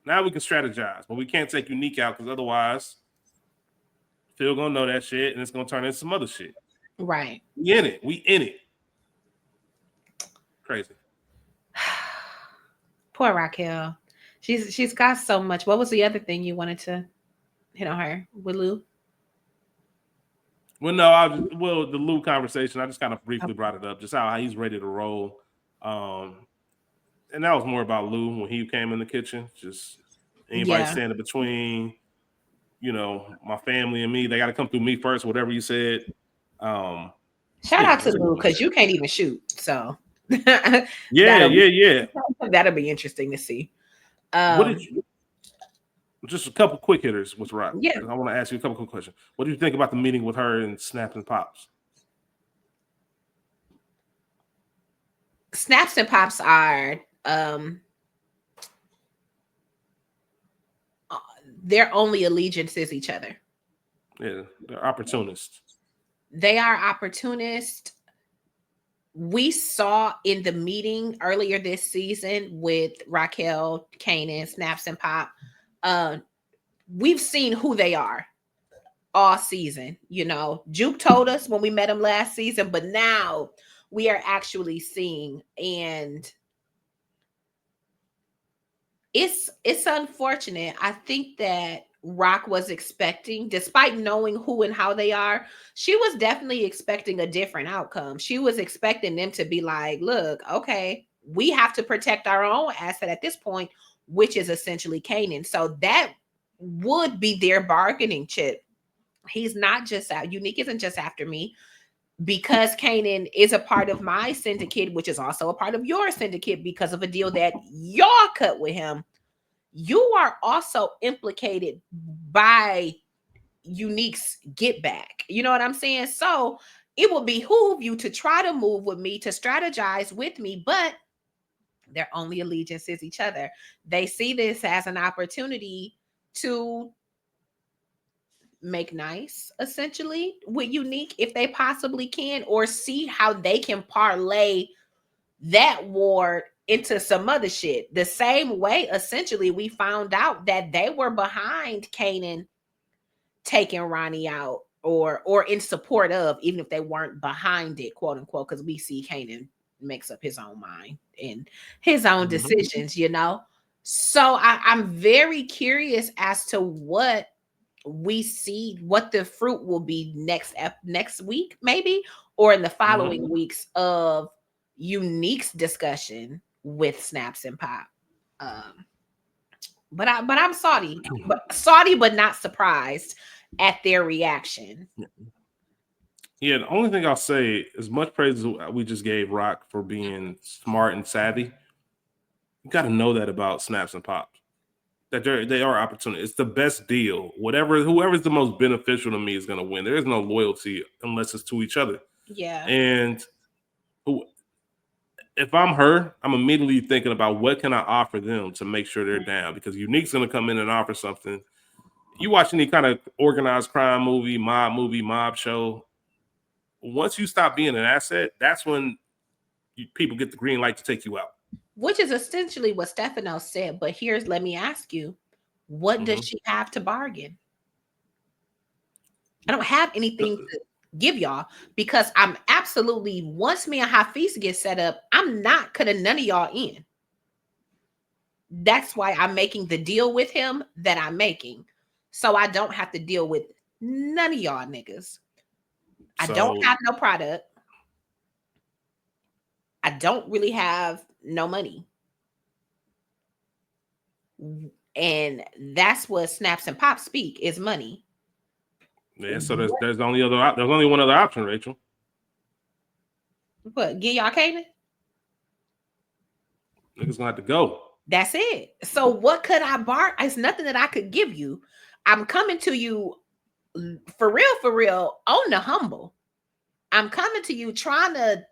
Now we can strategize, but we can't take Unique out because otherwise Phil gonna know that shit and it's gonna turn into some other shit. Right. We in it. We in it. Crazy. Poor Raquel. She's got so much. What was the other thing you wanted to hit on her with Lou? Well, no, the Lou conversation. I just kind of briefly brought it up, just how he's ready to roll. Um, and that was more about Lou when he came in the kitchen. Just anybody Yeah. standing between, my family and me, they got to come through me first. Whatever you said. Um, Shout yeah, out to that's Lou pretty much because it. you can't even shoot. So Yeah, that'll be yeah, yeah. that'll be interesting to see. What did Um, you? Just a couple quick hitters with Rock. yeah, I want to ask you a couple quick questions. What do you think about the meeting with her and Snaps and Pops? Snaps and Pops are um uh, their only allegiance is each other. Yeah, they're opportunists. They are opportunists. We saw in the meeting earlier this season with Raquel, Kanan, Snaps and Pop. Uh, we've seen who they are all season. Juke told us when we met him last season, but now we are actually seeing, and it's unfortunate. I think that Rock was expecting, despite knowing who and how they are, she was definitely expecting a different outcome. She was expecting them to be like, look, okay, we have to protect our own asset at this point, which is essentially Kanan. So that would be their bargaining chip. He's not just out. Unique isn't just after me because Kanan is a part of my syndicate, which is also a part of your syndicate because of a deal that y'all cut with him. You are also implicated by Unique's get back. You know what I'm saying? So it will behoove you to try to move with me, to strategize with me, but their only allegiance is each other. They see this as an opportunity to make nice essentially with Unique if they possibly can, or see how they can parlay that war into some other shit. The same way essentially we found out that they were behind Kanan taking Ronnie out, or in support of, even if they weren't behind it, quote unquote, because we see Kanan makes up his own mind and his own Mm-hmm. decisions. So I'm very curious as to what we see, what the fruit will be next week maybe, or in the Mm-hmm. following weeks of Unique's discussion with Snaps and Pop. um I'm salty but not surprised at their reaction. Yeah, the only thing I'll say, as much praise as we just gave Rock for being smart and savvy, you got to know that about Snaps and Pops. That they are opportunity. It's the best deal. Whoever's the most beneficial to me is going to win. There is no loyalty unless it's to each other. Yeah. And who, if I'm her, I'm immediately thinking about what can I offer them to make sure they're down, because Unique's going to come in and offer something. You watch any kind of organized crime movie, mob show, once you stop being an asset, that's when people get the green light to take you out. Which is essentially what Stefano said. But let me ask you, what does Mm-hmm. she have to bargain? I don't have anything to give y'all, because I'm absolutely, once me and Hafiz get set up, I'm not cutting none of y'all in. That's why I'm making the deal with him that I'm making. So I don't have to deal with none of y'all niggas. I don't So have no product. I don't really have no money. And that's what Snaps and Pops speak is money. yeah, so there's only one other option, Rachel. But give y'all Canaan? Niggas gonna have to go. That's it. So what could I bar? It's nothing that I could give you. I'm coming to you for real, on the humble. I'm coming to you trying to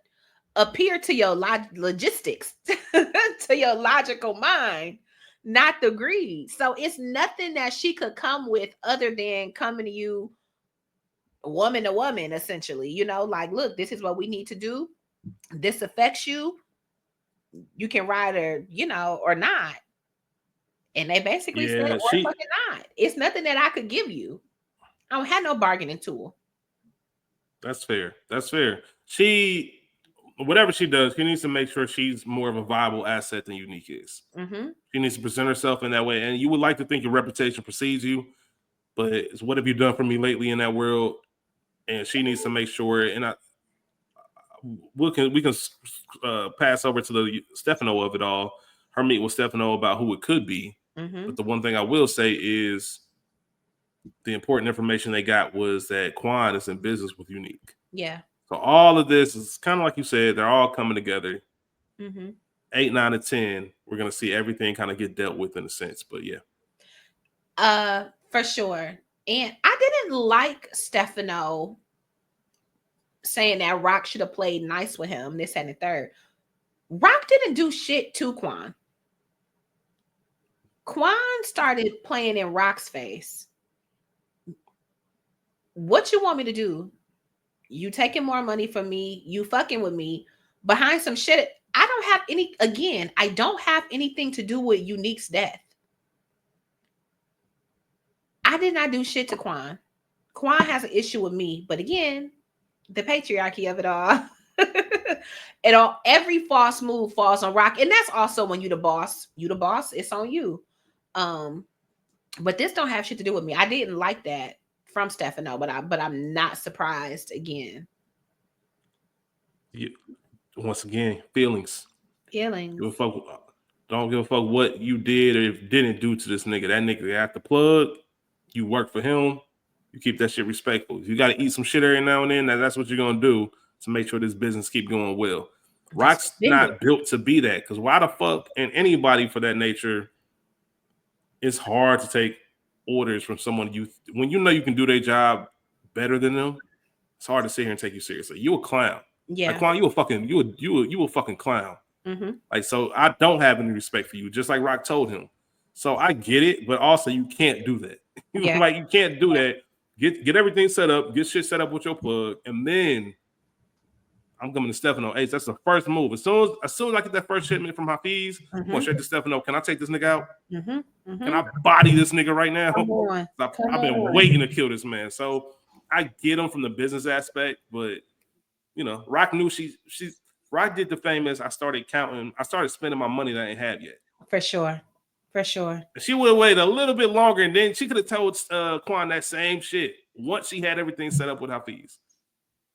appear to your logistics, to your logical mind, not the greed. So it's nothing that she could come with other than coming to you woman to woman, essentially. Like, look, this is what we need to do. This affects you. You can ride or not. And they basically said, Yeah, or fucking not. It's nothing that I could give you. I don't have no bargaining tool. that's fair. That's fair. She whatever she does, she needs to make sure she's more of a viable asset than Unique is. Mm-hmm. She needs to present herself in that way. And you would like to think your reputation precedes you, but it's what have you done for me lately in that world? And she needs to make sure. And we can pass over to the Stefano of it all. Her meet with Stefano about who it could be. Mm-hmm. But the one thing I will say is the important information they got was that Quan is in business with Unique. Yeah. So all of this is kind of like you said, they're all coming together. Mm-hmm. 8, 9, and 10, we're gonna see everything kind of get dealt with in a sense. But yeah. For sure. And I didn't like Stefano saying that Rock should have played nice with him, this and the third. Rock didn't do shit to Quan. Quan started playing in Rock's face. What you want me to do? You taking more money from me, you fucking with me behind some shit. I don't have anything to do with Unique's death. I did not do shit to Quan. Quan has an issue with me, but again, the patriarchy of it all. Every false move falls on Rock, and that's also when you the boss. You the boss, it's on you. But this don't have shit to do with me. I didn't like that from Stefano, but I'm not surprised again. Once again, feelings. Feelings. Don't give a fuck what you did or didn't do to this nigga. That nigga got the plug. You work for him. You keep that shit respectful. You got to eat some shit every now and then. That's what you're gonna do to make sure this business keep going well. Rock's not built to be that, because why the fuck, and anybody for that nature, it's hard to take orders from someone when you know you can do their job better than them. It's hard to sit here and take you seriously. You a clown. Yeah. Like, Quan, you a fucking clown. Mm-hmm. Like, so I don't have any respect for you, just like Rock told him. So I get it, but also you can't do that. Yeah. Like, you can't do that. Get everything set up, get shit set up with your plug, and then I'm coming to Stefano. Hey, that's the first move. As soon as I get that first shipment from Hafiz, I'm going straight to Stefano. Can I take this nigga out? Can I body this nigga right now? I've been waiting to kill this man. So I get him from the business aspect, but you know, Rock knew Rock did the famous. I started spending my money that I ain't have yet. For sure. She would have waited a little bit longer, and then she could have told Quan that same shit once she had everything set up with Hafiz.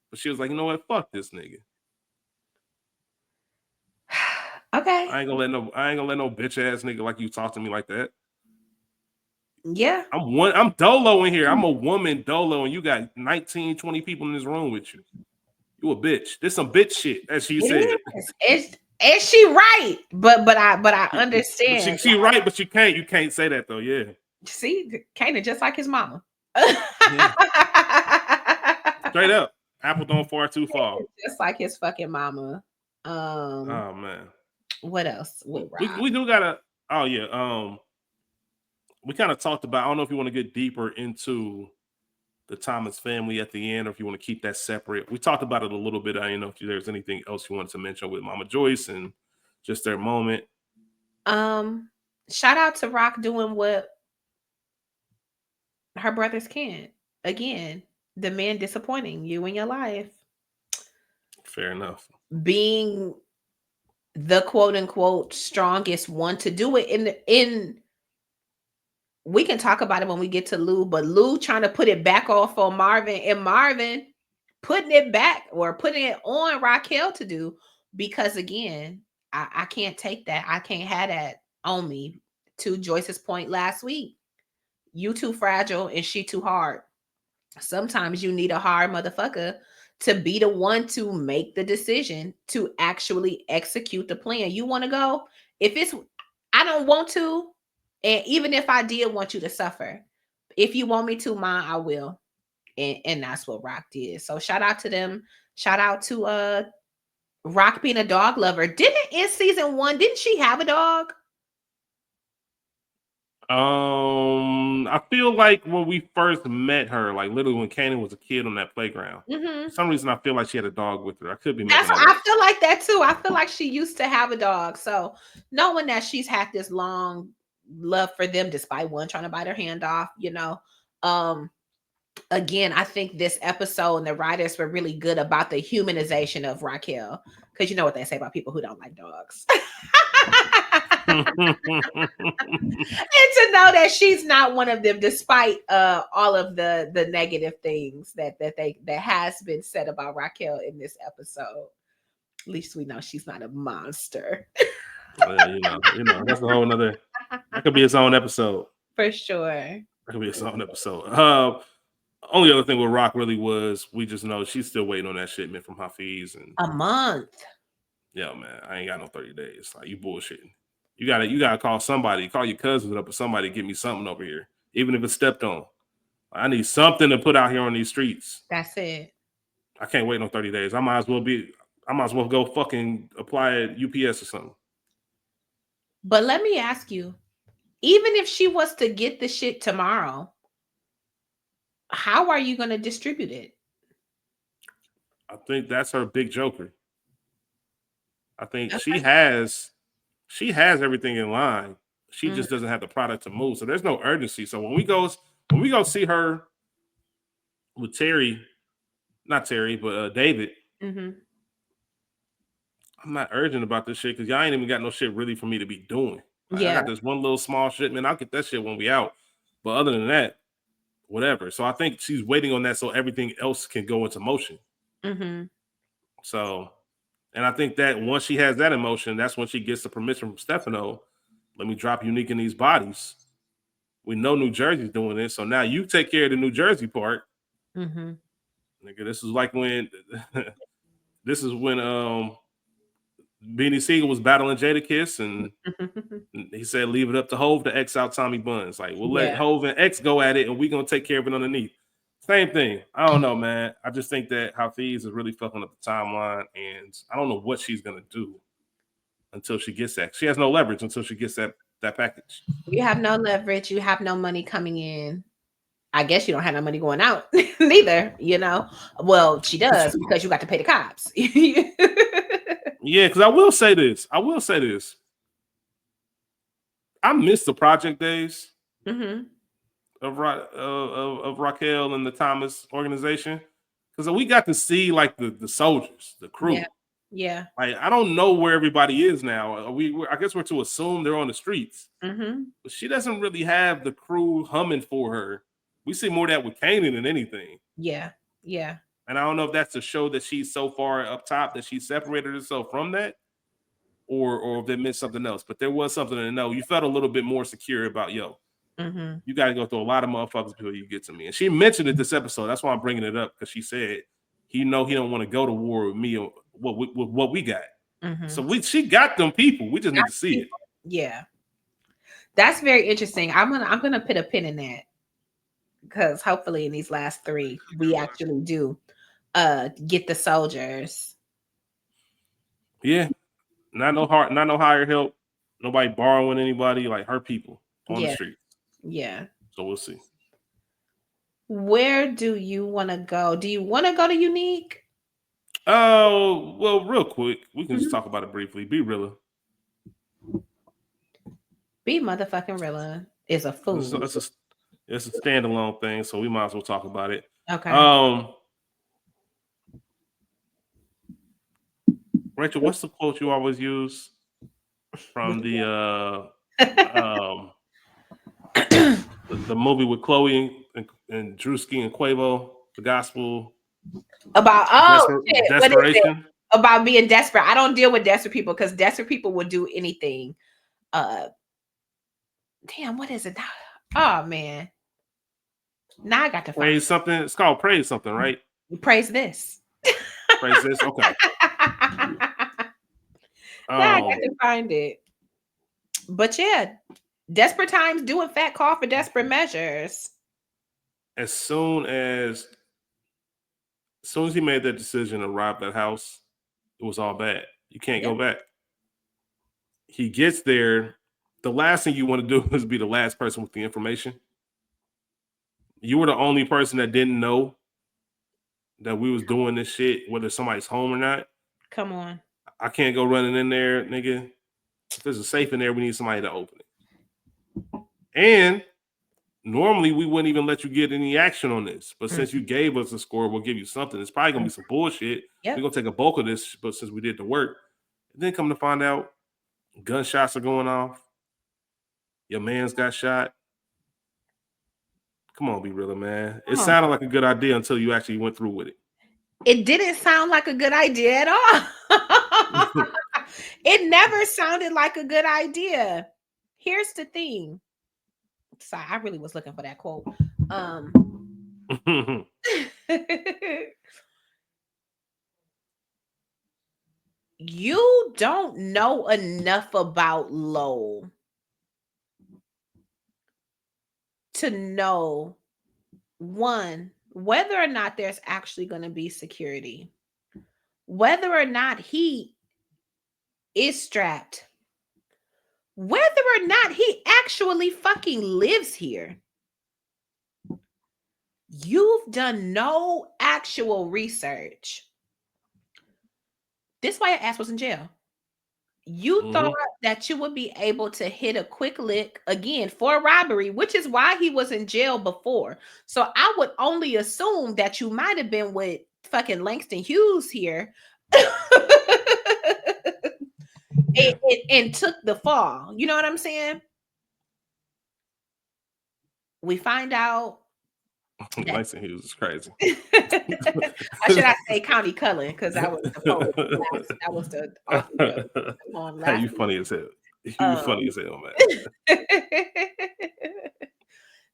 But she was like, you know what? Fuck this nigga. Okay. I ain't gonna let no bitch ass nigga like you talk to me like that. Yeah. I'm dolo in here. I'm a woman dolo, and you got 19, 20 people in this room with you. You a bitch. This some bitch shit, as she said. Is she right? But I understand. She right, but you can't say that though. Yeah. See, Kanan just like his mama. Yeah. Straight up. Apple don't far too far. Just like his fucking mama. Oh man. What else? We do gotta. Oh yeah. We kind of talked about. I don't know if you want to get deeper into the Thomas family at the end, or if you want to keep that separate. We talked about it a little bit. I don't know if there's anything else you wanted to mention with Mama Joyce and just their moment. Shout out to Rock doing what her brothers can't. Again, the man disappointing you in your life. Fair enough. Being the quote unquote strongest one to do it in we can talk about it when we get to Lou, but Lou trying to put it back off on Marvin, and Marvin putting it back or putting it on Raquel to do, because again, I can't take that. I can't have that on me. To Joyce's point last week, you too fragile and she too hard. Sometimes you need a hard motherfucker to be the one to make the decision to actually execute the plan. You want to go? I don't want to, and even if I did want you to suffer, if you want me to, Ma, I will. And that's what Rock did. So shout out to them. Shout out to Rock being a dog lover. In season 1, didn't she have a dog? I feel like when we first met her, like literally when Kanan was a kid on that playground, for some reason I feel like she had a dog with her. I could be making that up. I feel like that too. I feel like she used to have a dog. So knowing that she's had this long love for them, despite one trying to bite her hand off, again, I think this episode and the writers were really good about the humanization of Raquel, because you know what they say about people who don't like dogs. And to know that she's not one of them, despite all of the negative things that has been said about Raquel in this episode. At least we know she's not a monster. Yeah, that's a whole nother. That could be its own episode. For sure. That could be its own episode. Only other thing with Rock really was we just know she's still waiting on that shipment from Hafiz, and A month. yo, man, I ain't got no 30 days. Like, you bullshitting. You gotta call somebody, call your cousins up or somebody to get me something over here, even if it's stepped on. I need something to put out here on these streets. That's it. I can't wait no 30 days. I might as well go fucking apply at UPS or something. But let me ask you, even if she was to get the shit tomorrow, how are you going to distribute it? I think that's her big joker. I think Okay. she has everything in line. She just doesn't have the product to move. So there's no urgency. So when we go see her with Terry, not Terry, but David, I'm not urgent about this shit because y'all ain't even got no shit really for me to be doing. Like, I got this one little small shit, man. I'll get that shit when we out. But other than that, whatever. So I think she's waiting on that so everything else can go into motion. So, and I think that once she has that emotion, that's when she gets the permission from Stefano. Let me drop Unique in these bodies. We know New Jersey's doing it, so now you take care of the New Jersey part. Nigga, this is like when Beanie Siegel was battling Jadakiss, and he said, "Leave it up to Hove to X out Tommy Buns." Like, we'll let Hove and X go at it, and we're gonna take care of it underneath. Same thing. I don't know, man. I just think that Hafiz is really fucking up the timeline, and I don't know what she's gonna do until she gets that. She has no leverage until she gets that package. You have no leverage. You have no money coming in. I guess you don't have no money going out neither, Well, she does because you got to pay the cops. Yeah, because I will say this. I miss the project days of Raquel and the Thomas organization, because we got to see like the soldiers, the crew. Yeah. Like, I don't know where everybody is now. I guess we're to assume they're on the streets. But she doesn't really have the crew humming for her. We see more of that with Kanan than anything. Yeah. And I don't know if that's to show that she's so far up top that she separated herself from that, or if they meant something else. But there was something to know. You felt a little bit more secure about, you got to go through a lot of motherfuckers before you get to me. And she mentioned it this episode. That's why I'm bringing it up, because she said he don't want to go to war with me or what we got. So she got them people. We just need to see it. Yeah, that's very interesting. I'm gonna put a pin in that, because hopefully in these last 3 we actually do get the soldiers. Yeah, not no higher help. Nobody borrowing anybody, like her people on the street. Yeah. So we'll see. Where do you want to go? Do you want to go to Unique? Oh, well, real quick, we can just talk about it briefly. Be Rilla. Be motherfucking Rilla is a fool. It's a standalone thing, so we might as well talk about it. Okay. Rachel, what's the quote you always use from the the movie with Chloe and Drewski and Quavo, The Gospel? About desperation. About being desperate. I don't deal with desperate people, because desperate people will do anything. Damn, what is it? Oh man. Now I got to praise something. It's called praise something, right? Praise this. Praise this. Okay. Now I got to find it. But yeah, desperate times do in fact call for desperate measures. As soon as he made that decision to rob that house, it was all bad. You can't go back. He gets there. The last thing you want to do is be the last person with the information. You were the only person that didn't know that we was doing this shit, whether somebody's home or not. Come on. I can't go running in there, nigga. If there's a safe in there, we need somebody to open it. And normally we wouldn't even let you get any action on this. But Mm. since you gave us a score, we'll give you something. It's probably gonna be some bullshit. Yep. We're gonna take a bulk of this, but since we did the work, and then come to find out gunshots are going off. Your man's got shot. Come on, be real, man. It sounded like a good idea until you actually went through with it. It didn't sound like a good idea at all. It never sounded like a good idea. Here's the thing. Sorry, I really was looking for that quote. You don't know enough about Lowell to know, one, whether or not there's actually going to be security, whether or not he is strapped, whether or not he actually fucking lives here. You've done no actual research. This is why your ass was in jail. You thought that you would be able to hit a quick lick again for robbery, which is why he was in jail before. So I would only assume that you might have been with fucking Langston Hughes here and took the fall. You know what I'm saying? We find out. Langston Hughes is crazy. Or should I say County Cullen? Because that was the poet. That was the author of the poem last. You funny as hell. You funny as hell, man.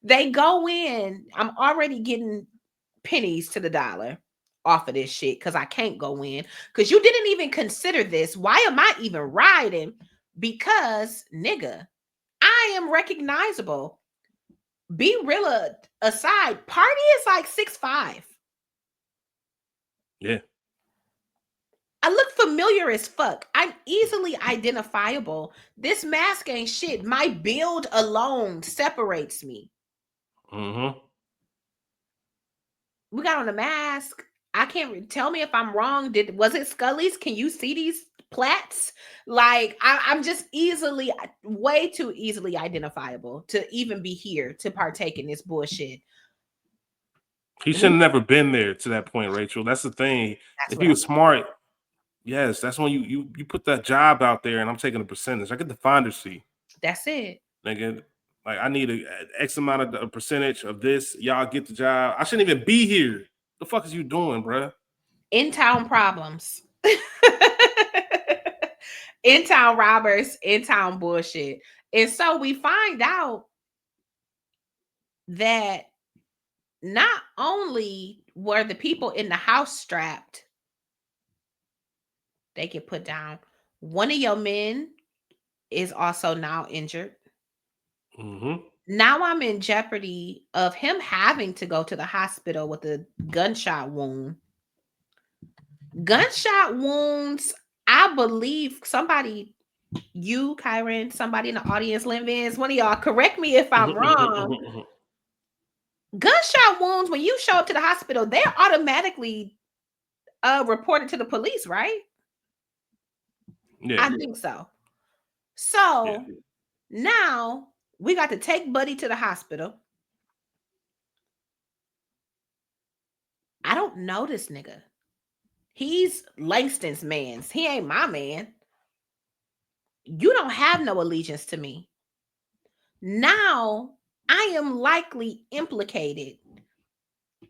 They go in. I'm already getting pennies to the dollar off of this shit because I can't go in because you didn't even consider this. Why am I even riding? Because, nigga, I am recognizable. Be Rilla aside, Party is like 6'5". Yeah. I look familiar as fuck. I'm easily identifiable. This mask ain't shit. My build alone separates me. We got on a mask. I can't tell me if I'm wrong. Was it Scully's? Can you see these plaits? Like I'm just way too easily identifiable to even be here to partake in this bullshit. He should have never been there to that point, Rachel. That's the thing. If he was smart, yes, that's when you put that job out there, and I'm taking a percentage. I get the finder's fee. That's it. Nigga, like I need a X amount of a percentage of this. Y'all get the job. I shouldn't even be here. The fuck is you doing, bruh? In town problems. In town robbers, in town bullshit. And so we find out that not only were the people in the house strapped, they get put down. One of your men is also now injured. Now I'm in jeopardy of him having to go to the hospital with a gunshot wound. Gunshot wounds, I believe somebody, you, Kieron, somebody in the audience, Lynn Vance, one of y'all, correct me if I'm wrong. Gunshot wounds, when you show up to the hospital, they're automatically reported to the police, right? Yeah. I think so. So now we got to take Buddy to the hospital. I don't know this nigga. He's Langston's man's. He ain't my man. You don't have no allegiance to me. Now I am likely implicated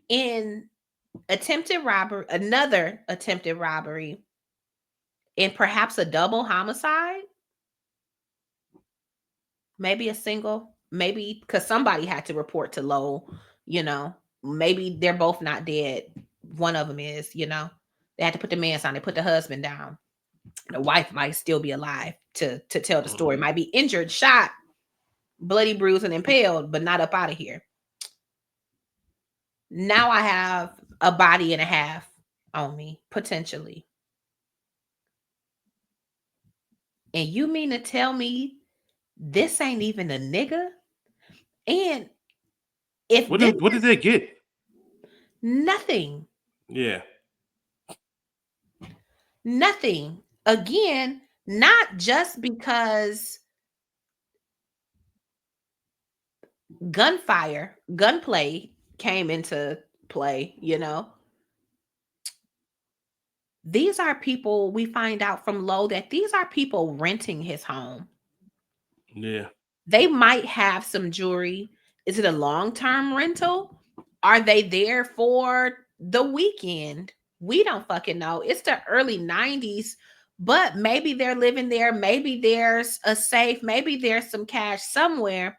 in attempted robbery, another attempted robbery, and perhaps a double homicide. Maybe a single, maybe because somebody had to report to Lowell, maybe they're both not dead. One of them is, they had to put the man down. They put the husband down. The wife might still be alive to tell the story. Might be injured, shot, bloody, bruised, and impaled, but not up out of here. Now I have a body and a half on me, potentially. And you mean to tell me this ain't even a nigga? And if what did they get? Nothing. Yeah. Nothing. Again, not just because gunplay came into play, you know. These are people, we find out from Lowe that these are people renting his home. Yeah. They might have some jewelry. Is it a long-term rental? Are they there for the weekend? We don't fucking know. It's the early 90s, but maybe they're living there. Maybe there's a safe. Maybe there's some cash somewhere,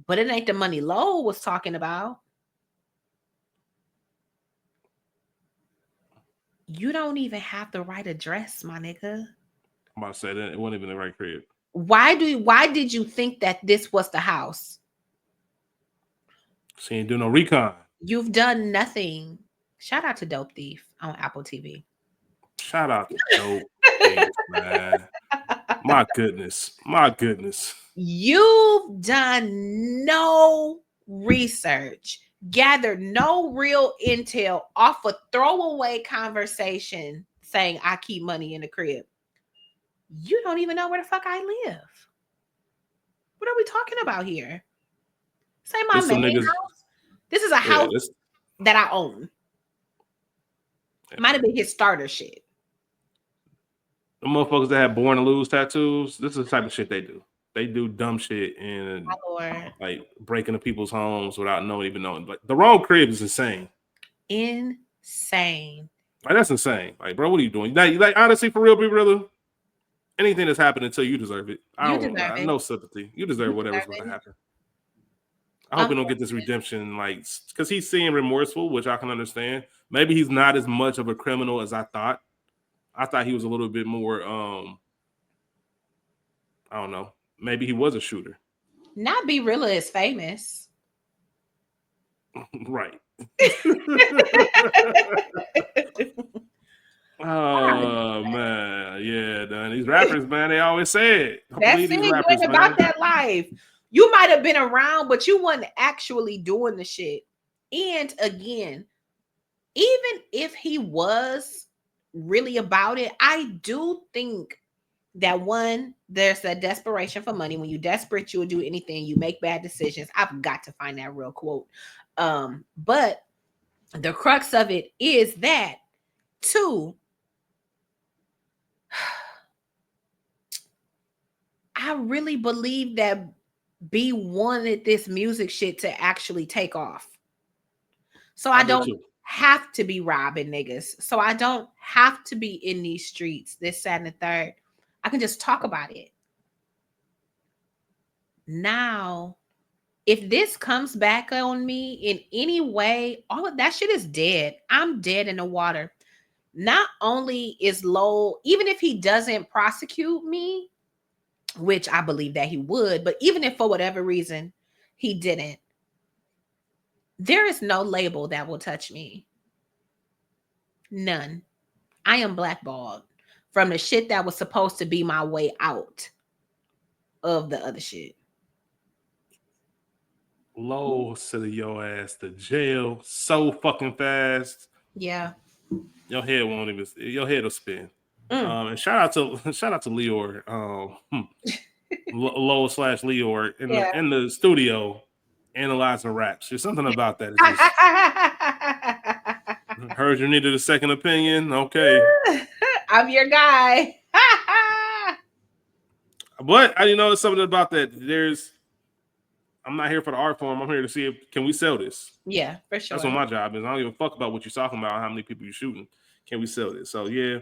but it ain't the money Lowe was talking about. You don't even have the right address, my nigga. I'm about to say that it wasn't even the right crib. Why did you think that this was the house? She ain't do no recon. You've done nothing. Shout out to Dope Thief on Apple TV. Shout out to Dope Thief, man. My goodness. My goodness. You've done no research, gathered no real intel off a throwaway conversation saying I keep money in the crib. You don't even know where the fuck I live. What are we talking about here? Say my This some main niggas. house. This is a Yeah, house that I own. It might have been his starter shit. the motherfuckers that have born to lose tattoos, this is the type of shit they do. They do dumb shit and My Lord. like breaking into people's homes without even knowing. Like the wrong crib is insane. Insane. Like that's insane. Like, bro, what are you doing? Like honestly, for real, big brother, anything that's happening to you deserve it. You deserve it. No sympathy. You deserve whatever's going to happen. I hope we don't get this redemption, like, because he's seeming remorseful, which I can understand. Maybe he's not as much of a criminal as I thought. I thought he was a little bit more, I don't know. Maybe he was a shooter. Not be Rilla is famous. Right. Oh man, yeah, man. These rappers, man, they always say it. That's it. You ain't about that life. You might have been around, but you wasn't actually doing the shit. And again, even if he was really about it, I do think that one, there's that desperation for money. When you're desperate, you'll do anything. You make bad decisions. I've got to find that real quote. But the crux of it is that two, I really believe that B wanted this music shit to actually take off. So I don't have to be robbing niggas. So I don't have to be in these streets, this, that, and the third. I can just talk about it. Now, if this comes back on me in any way, all of that shit is dead. I'm dead in the water. Not only is Lowell, even if he doesn't prosecute me, which I believe that he would, but even if for whatever reason he didn't, there is no label that will touch me. None. I am blackballed from the shit that was supposed to be my way out of the other shit. Low send your ass to jail so fucking fast. Yeah. Your head won't even. Your head will spin. And shout out to Leor. Low / Leor in the studio analyzing raps. There's something about that. It's just, heard you needed a second opinion. Okay. I'm your guy. But you know, there's something about that. I'm not here for the art form. I'm here to see can we sell this. Yeah, for sure. That's what my job is. I don't give a fuck about what you're talking about, how many people you're shooting. Can we sell this? So yeah,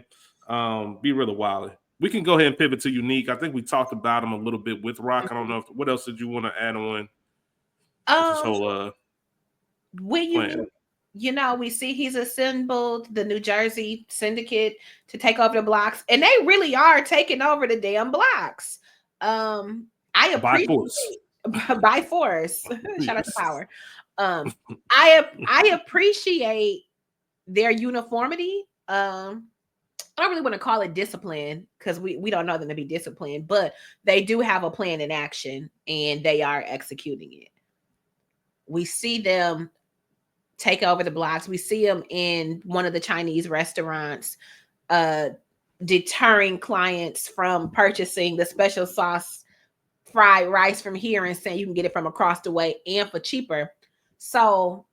be really wild. We can go ahead and pivot to Unique. I think we talked about him a little bit with Rock. I don't know what else did you want to add on this whole plan? You know, we see he's assembled the New Jersey syndicate to take over the blocks, and they really are taking over the damn blocks. I appreciate by force. Shout out to Power. I appreciate their uniformity. I don't really want to call it discipline because we don't know them to be disciplined, but they do have a plan in action and they are executing it. We see them take over the blocks. We see them in one of the Chinese restaurants, deterring clients from purchasing the special sauce fried rice from here and saying you can get it from across the way and for cheaper. So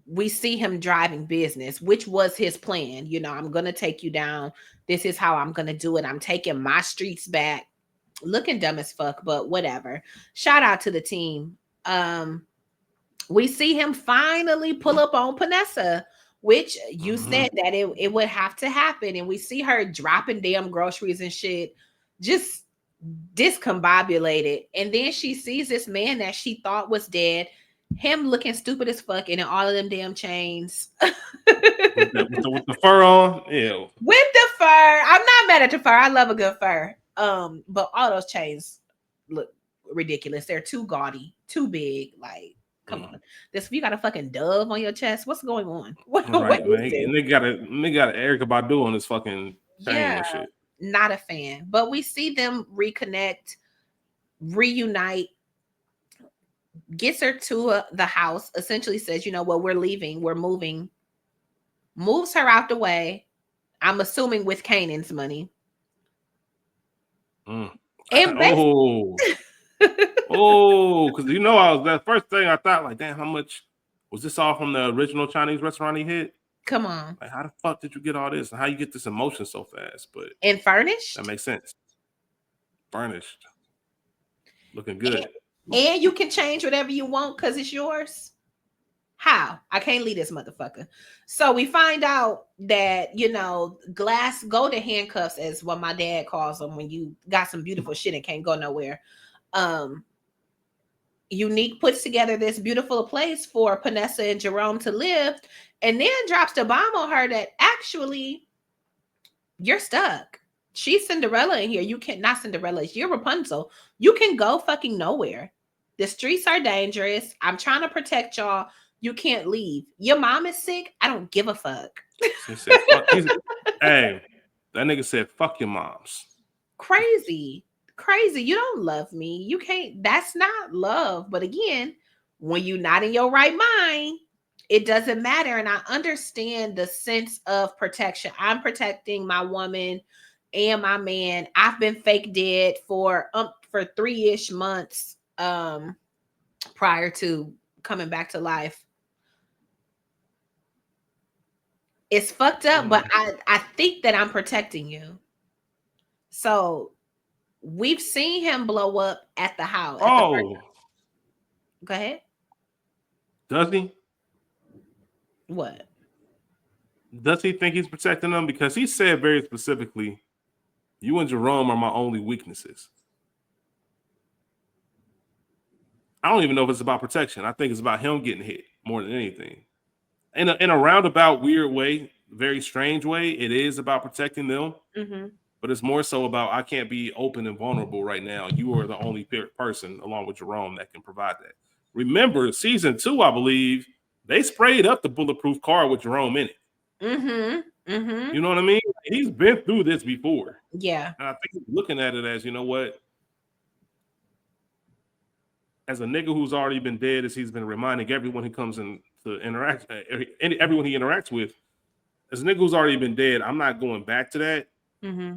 we see him driving business, which was his plan. You know, I'm going to take you down. This is how I'm going to do it. I'm taking my streets back. Looking dumb as fuck, but whatever. Shout out to the team. Um, we see him finally pull up on Panessa, which you said that it would have to happen. And we see her dropping damn groceries and shit, just discombobulated. And then she sees this man that she thought was dead, him looking stupid as fuck, and in all of them damn chains. with the fur on. Yeah. With the fur. I'm not mad at the fur. I love a good fur. But all those chains look ridiculous. They're too gaudy, too big. Like, come on. This you got a fucking dove on your chest. What's going on? What Right, is man. this? And they got Erykah Badu on this fucking chain and shit. Not a fan. But we see them reconnect, reunite, gets her to the house, essentially says, you know what, we're leaving, we're moving, moves her out the way. I'm assuming with Kanan's money. And because you know, that first thing I thought, like, damn, how much was this all from the original Chinese restaurant he hit? Come on. Like, how the fuck did you get all this? And how you get this emotion so fast? But and furnished? That makes sense. Furnished. Looking good. And you can change whatever you want because it's yours. How? I can't leave this motherfucker. So we find out that, you know, glass golden handcuffs is what my dad calls them when you got some beautiful shit and can't go nowhere. Unique puts together this beautiful place for Panessa and Jerome to live, and then drops the bomb on her that actually you're stuck. She's Cinderella in here. You can't, not Cinderella, you're Rapunzel. You can go fucking nowhere. The streets are dangerous. I'm trying to protect y'all. You can't leave. Your mom is sick. I don't give a fuck. He said, fuck. Hey, that nigga said, fuck your moms. Crazy. You don't love me. You can't. That's not love. But again, when you're not in your right mind, it doesn't matter. And I understand the sense of protection. I'm protecting my woman and my man. I've been fake dead for 3-ish months prior to coming back to life. It's fucked up, but I think that I'm protecting you. So we've seen him blow up at the house. Go ahead. Does he? What? Does he think he's protecting them? Because he said very specifically, you and Jerome are my only weaknesses. I don't even know if it's about protection. I think it's about him getting hit more than anything. In a roundabout, weird way, very strange way, it is about protecting them. Mm-hmm. But it's more so about, I can't be open and vulnerable right now. You are the only person, along with Jerome, that can provide that. Remember, season 2, I believe, they sprayed up the bulletproof car with Jerome in it. Mm-hmm. Mm-hmm. You know what I mean? He's been through this before. Yeah. And I think he's looking at it as, you know what? As a nigga who's already been dead, as he's been reminding everyone he comes in to interact, everyone he interacts with, as a nigga who's already been dead, I'm not going back to that. Mm-hmm.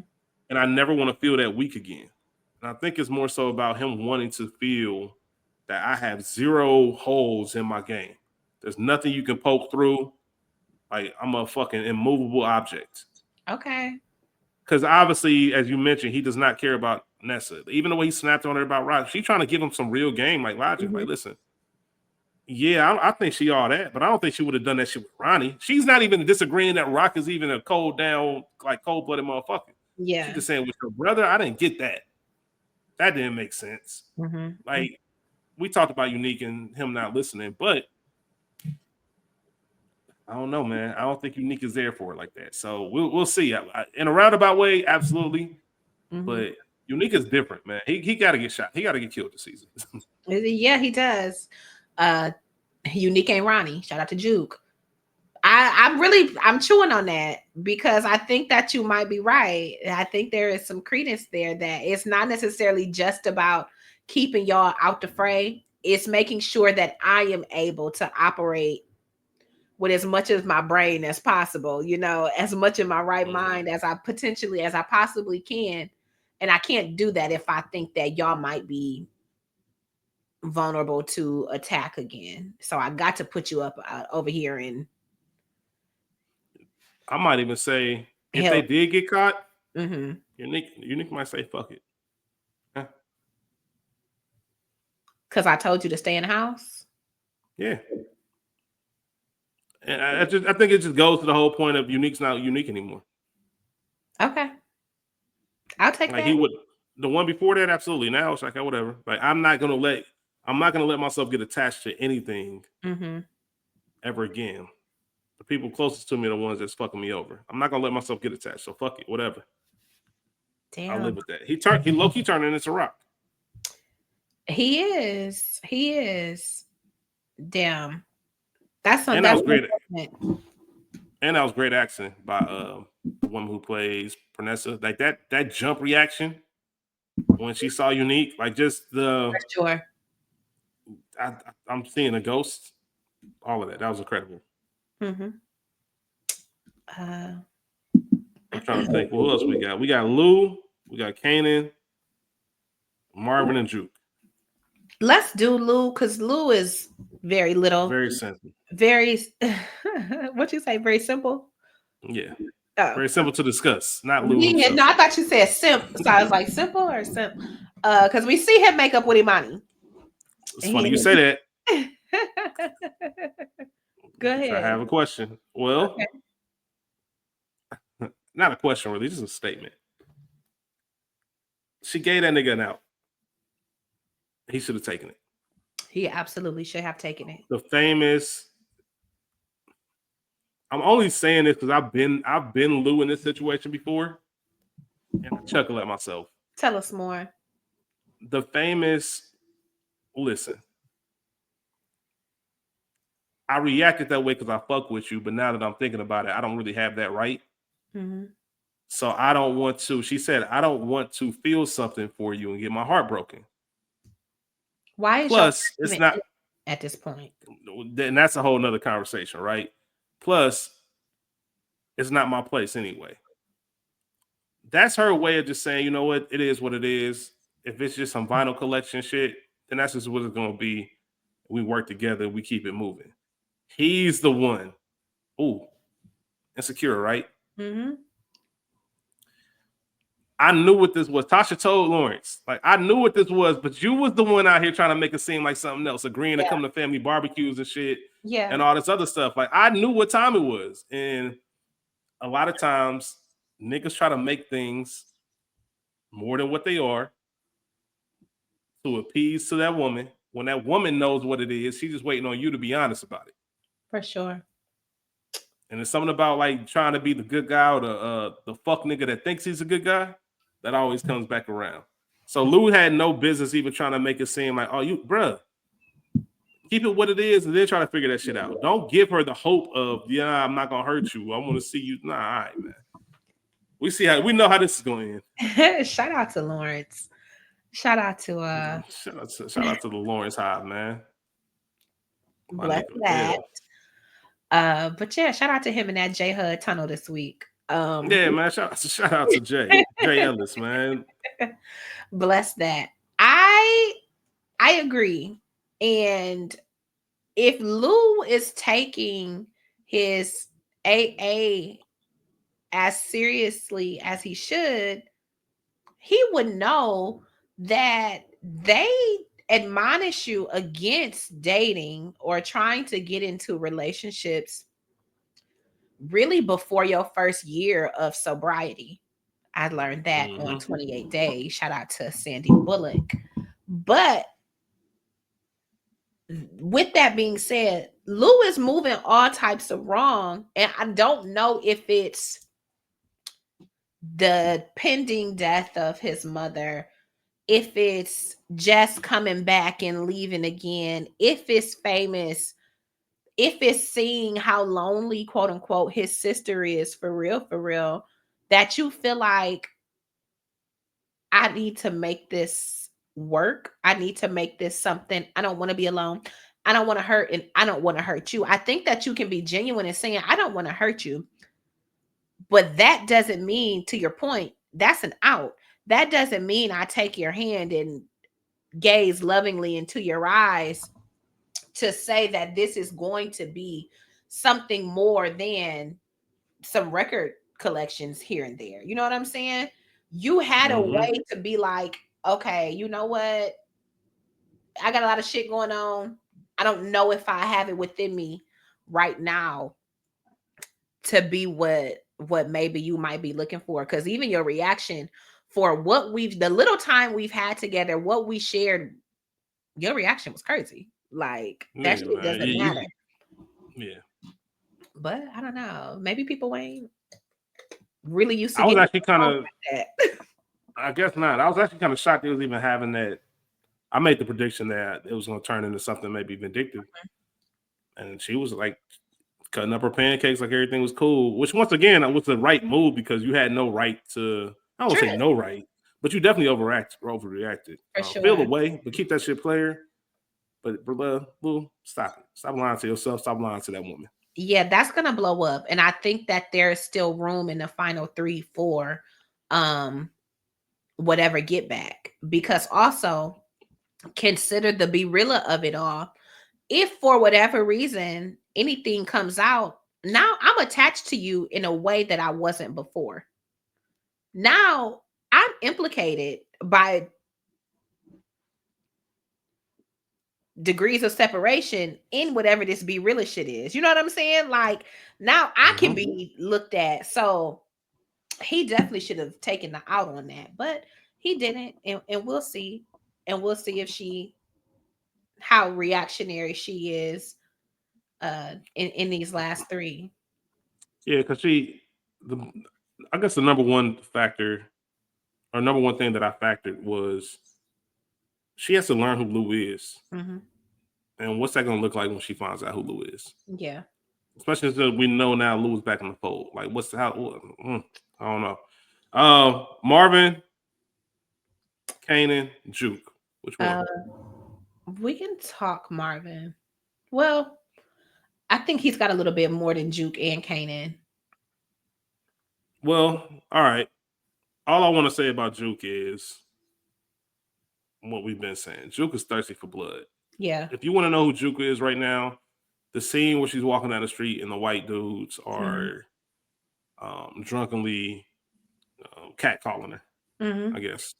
And I never want to feel that weak again. And I think it's more so about him wanting to feel that I have zero holes in my game. There's nothing you can poke through. Like, I'm a fucking immovable object. Okay. Because obviously, as you mentioned, he does not care about Nessa. Even the way he snapped on her about Rock, she's trying to give him some real game, like logic. Mm-hmm. Like, listen, yeah, I think she all that, but I don't think she would have done that shit with Ronnie. She's not even disagreeing that Rock is even a cold-blooded motherfucker. Yeah. She's just saying, with your brother, I didn't get that. That didn't make sense. Mm-hmm. Like, we talked about Unique and him not listening, but I don't know, man. I don't think Unique is there for it like that. So we'll see. In a roundabout way, absolutely. Mm-hmm. But Unique is different, man. He got to get shot. He got to get killed this season. Yeah, he does. Unique ain't Ronnie. Shout out to Juke. I'm chewing on that because I think that you might be right. I think there is some credence there that it's not necessarily just about keeping y'all out the fray. It's making sure that I am able to operate with as much of my brain as possible, you know, as much in my right mind as I possibly can. And I can't do that if I think that y'all might be vulnerable to attack again. So I got to put you up over here and I might even say if they help. did get caught, Mm-hmm. Unique might say fuck it. Because I told you to stay in the house. Yeah. And I think it just goes to the whole point of Unique's not unique anymore. Okay. I'll take Like that. he would, the one before that, absolutely. Now it's like whatever. Like I'm not gonna let myself get attached to anything ever again. The people closest to me are the ones that's fucking me over. I'm not gonna let myself get attached. So fuck it, whatever. I'll live Damn. with that. He low key turning into Rock. He is. He is. Damn. That's And that was great. unfortunate. And that was great action by the woman who plays Pranessa. Like that jump reaction when she saw Unique, like just the For sure. I'm seeing a ghost. All of that. That was incredible. Mm-hmm. I'm trying to think. Well, who else we got? We got Lou. We got Kanan, Marvin, and Juke. Let's do Lou, because Lou is very little. Very simple. Very what you say? Very simple. Yeah. Oh. Very simple to discuss. Not Lou Yeah, himself. no, I thought you said simp. So I was like, simple or simp? Because we see him make up with Imani. It's funny you say that. Go ahead. I have a question. Well, not a question really, just a statement. She gave that nigga an out. He should have taken it. He absolutely should have taken it. The famous. I'm only saying this because I've been Lou in this situation before, and I chuckle at myself. Tell us more. The famous. Listen, I reacted that way because I fuck with you, but now that I'm thinking about it, I don't really have that right. Mm-hmm. So I don't want to. She said, I don't want to feel something for you and get my heart broken. Why is Plus, it's not at this point? And that's a whole nother conversation, right? Plus, it's not my place anyway. That's her way of just saying, you know what, it is what it is. If it's just some vinyl collection shit, then that's just what it's gonna be. We work together, we keep it moving. He's the one. Ooh, insecure, right? Mm-hmm. I knew what this was. Tasha told Lawrence, like, I knew what this was, but you was the one out here trying to make it seem like something else, agreeing to come to family barbecues and shit, and all this other stuff. Like, I knew what time it was. And a lot of times, niggas try to make things more than what they are to appease to that woman. When that woman knows what it is, she's just waiting on you to be honest about it. For sure. And it's something about like trying to be the good guy or the fuck nigga that thinks he's a good guy that always comes back around. So Lou had no business even trying to make it seem like, oh, you, bruh, keep it what it is and then try to figure that shit out. Don't give her the hope of, yeah, I'm not gonna hurt you. I want to see you. Nah, all right, man. We know how this is going to end. Shout out to Lawrence. Shout out to shout out to the Lawrence Hive, man. Bless that. But yeah, shout out to him in that J HUD tunnel this week. Yeah, man. Shout out to Jay Ellis, man. Bless that. I agree. And if Lou is taking his AA as seriously as he should, he would know that they admonish you against dating or trying to get into relationships really before your first year of sobriety. I learned that on 28 Days. Shout out to Sandy Bullock. But with that being said, Lou is moving all types of wrong. And I don't know if it's the pending death of his mother, if it's just coming back and leaving again, if it's famous, if it's seeing how lonely, quote unquote, his sister is for real, that you feel like, I need to make this work. I need to make this something. I don't want to be alone. I don't want to hurt, and I don't want to hurt you. I think that you can be genuine in saying, I don't want to hurt you. But that doesn't mean, to your point, that's an out. that doesn't mean I take your hand and gaze lovingly into your eyes to say that this is going to be something more than some record collections here and there. You know what I'm saying? You had a Mm-hmm. way to be like, okay, you know what? I got a lot of shit going on. I don't know if I have it within me right now to be what maybe you might be looking for, cuz even your reaction for what we've the little time we've had together, what we shared, your reaction was crazy. Like that Yeah, shit man. doesn't matter. Yeah. But I don't know. Maybe people ain't really used to I was getting actually kind of, like that. I guess not. I was actually kind of shocked it was even having that. I made the prediction that it was going to turn into something maybe vindictive. And she was like cutting up her pancakes like everything was cool, which once again was the right move because you had no right to, I don't True, say no right, but you definitely overreacted. for Feel sure. away, but keep that shit player. But boo, stop it. Stop lying to yourself. Stop lying to that woman. Yeah, that's gonna blow up. And I think that there's still room in the final three for um whatever get back. Because also consider the be Rilla of it all. If for whatever reason anything comes out, now I'm attached to you in a way that I wasn't before. Now I'm implicated by degrees of separation in whatever this be Rilla shit is. You know what I'm saying? Like now I can Mm-hmm. be looked at. So he definitely should have taken the out on that, but he didn't. And we'll see. And we'll see if she how reactionary she is in these last three. Yeah, because the, I guess the number one factor or number one thing that I factored was she has to learn who Lou is. Hmm. And what's that going to look like when she finds out who Lou is? Yeah. Especially since we know now Lou's back in the fold. Like, I don't know. Marvin, Kanan, Juke. Which one? Uh, we can talk Marvin. Well, I think he's got a little bit more than Juke and Kanan. Well, all right. All I want to say about Juke is what we've been saying. Juke is thirsty for blood. Yeah. If you want to know who Juke is right now, the scene where she's walking down the street and the white dudes Hmm. are drunkenly catcalling her, I Hmm. guess.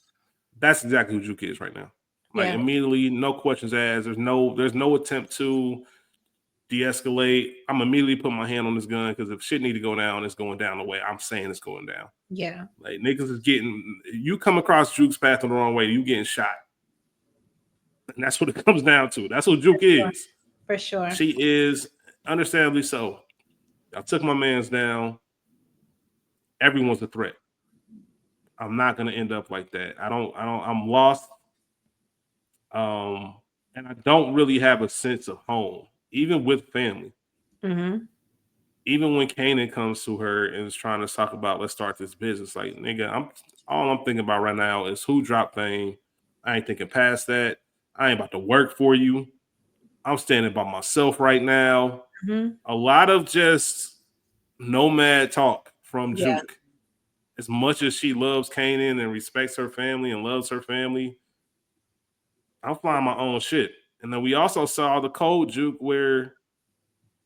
That's exactly who Juke is right now. Like Yeah. immediately, no questions asked. There's no attempt to de-escalate. I'm immediately putting my hand on this gun because if shit need to go down, it's going down the way I'm saying it's going down. Yeah. Like niggas is getting you come across Juke's path the wrong way, you getting shot. And that's what it comes down to. That's what Juke Sure. is. For sure. She is understandably so. I took my man's down. Everyone's a threat. I'm not gonna end up like that. I'm lost. Um, and I don't really have a sense of home, even with family. Hmm. Even when Kanan comes to her and is trying to talk about let's start this business, like nigga, I'm thinking about right now is who dropped fame. I ain't thinking past that. I ain't about to work for you. I'm standing by myself right now. Hmm. A lot of just nomad talk from Yeah. Juke. As much as she loves Kanan and respects her family and loves her family, I'm flying my own shit. And then we also saw the cold Juke where,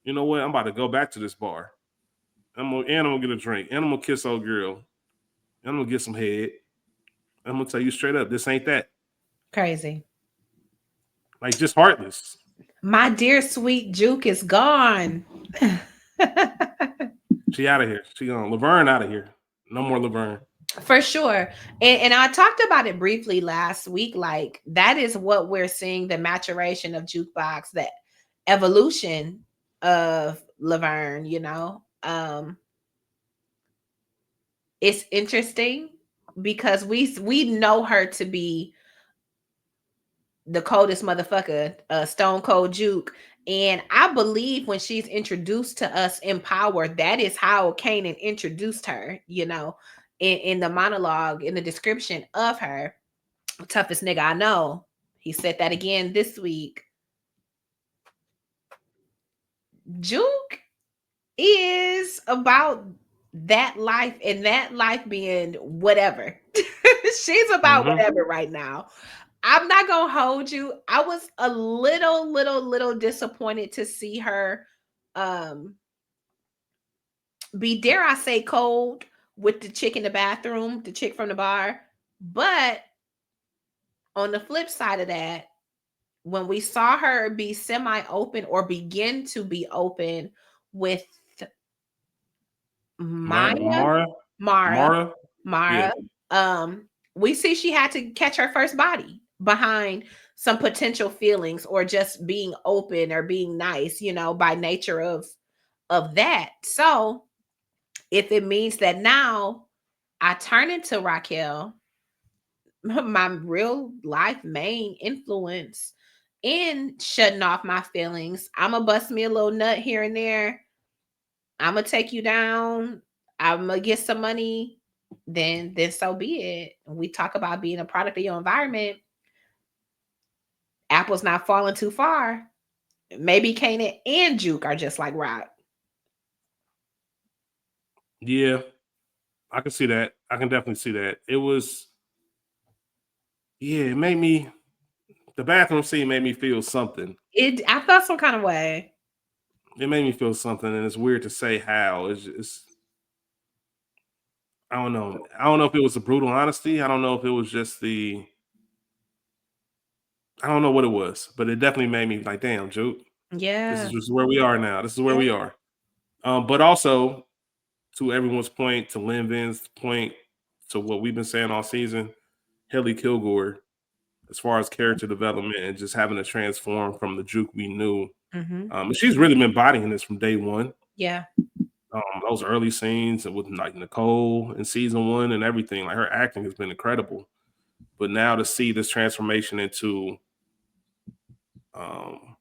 you know what, I'm about to go back to this bar. I'm gonna get a drink. And I'm gonna kiss old girl. And I'm gonna get some head. I'm gonna tell you straight up, this ain't that. Crazy. Like just heartless. My dear sweet Juke is gone. She out of here. She gone. Laverne out of here. No more Laverne. For sure. And I talked about it briefly last week. Like, that is what we're seeing, the maturation of Jukebox, the evolution of Laverne, you know. It's interesting because we know her to be the coldest motherfucker, Stone Cold Juke. And I believe when she's introduced to us in Power, that is how Kanan introduced her, you know, in the monologue, in the description of her. Toughest nigga I know. He said that again this week. Juke is about that life and that life being whatever. She's about Mm-hmm. whatever right now. I'm not gonna hold you. I was a little disappointed to see her um be, dare I say, cold with the chick in the bathroom, the chick from the bar. But on the flip side of that, when we saw her be semi-open or begin to be open with Maya, Mara, Mara, Mara, yeah, Mara, um, we see she had to catch her first body behind some potential feelings or just being open or being nice, by nature of that. So if it means that now I turn into Raquel, my real life main influence in shutting off my feelings, I'm gonna bust me a little nut here and there. I'm gonna take you down. I'm gonna get some money. Then so be it. We talk about being a product of your environment. Apple's not falling too far. Maybe Kanan and Juke are just like Rock. yeah. I can see that. I can definitely see that. It was, yeah. It made me. The bathroom scene made me feel something. I felt some kind of way. It made me feel something, and it's weird to say how. It's I don't know. I don't know if it was the brutal honesty. I don't know if it was just the. I don't know what it was, but it definitely made me like, damn, Juke. This Yeah. is just where we are now. This is where Yeah. we are. But also, to everyone's point, to Lin Vin's point, to what we've been saying all season, Haley Kilgore, as far as character development and just having to transform from the Juke we knew. Mm-hmm. She's really been embodying this from day one. Yeah. Those early scenes with like Nicole in season one and everything, like her acting has been incredible. But now to see this transformation into um,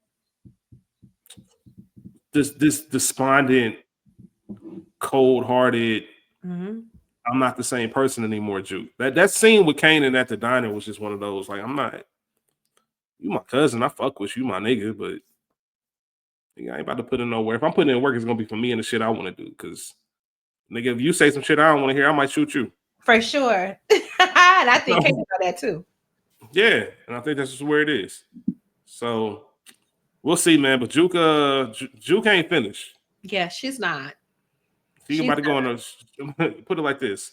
this despondent, cold-hearted, Mm-hmm. I'm not the same person anymore, Juke. That scene with Kanan at the diner was just one of those, like, I'm not, you my cousin, I fuck with you, my nigga, but nigga, I ain't about to put in no work. If I'm putting in work, it's gonna be for me and the shit I want to do. Cause nigga, if you say some shit I don't want to hear, I might shoot you. For sure. And I think Kanan know that too. Yeah, and I think that's just where it is. So we'll see, man. But Juke ain't finished. Yeah, she's not. She She's about to go on a put it like this.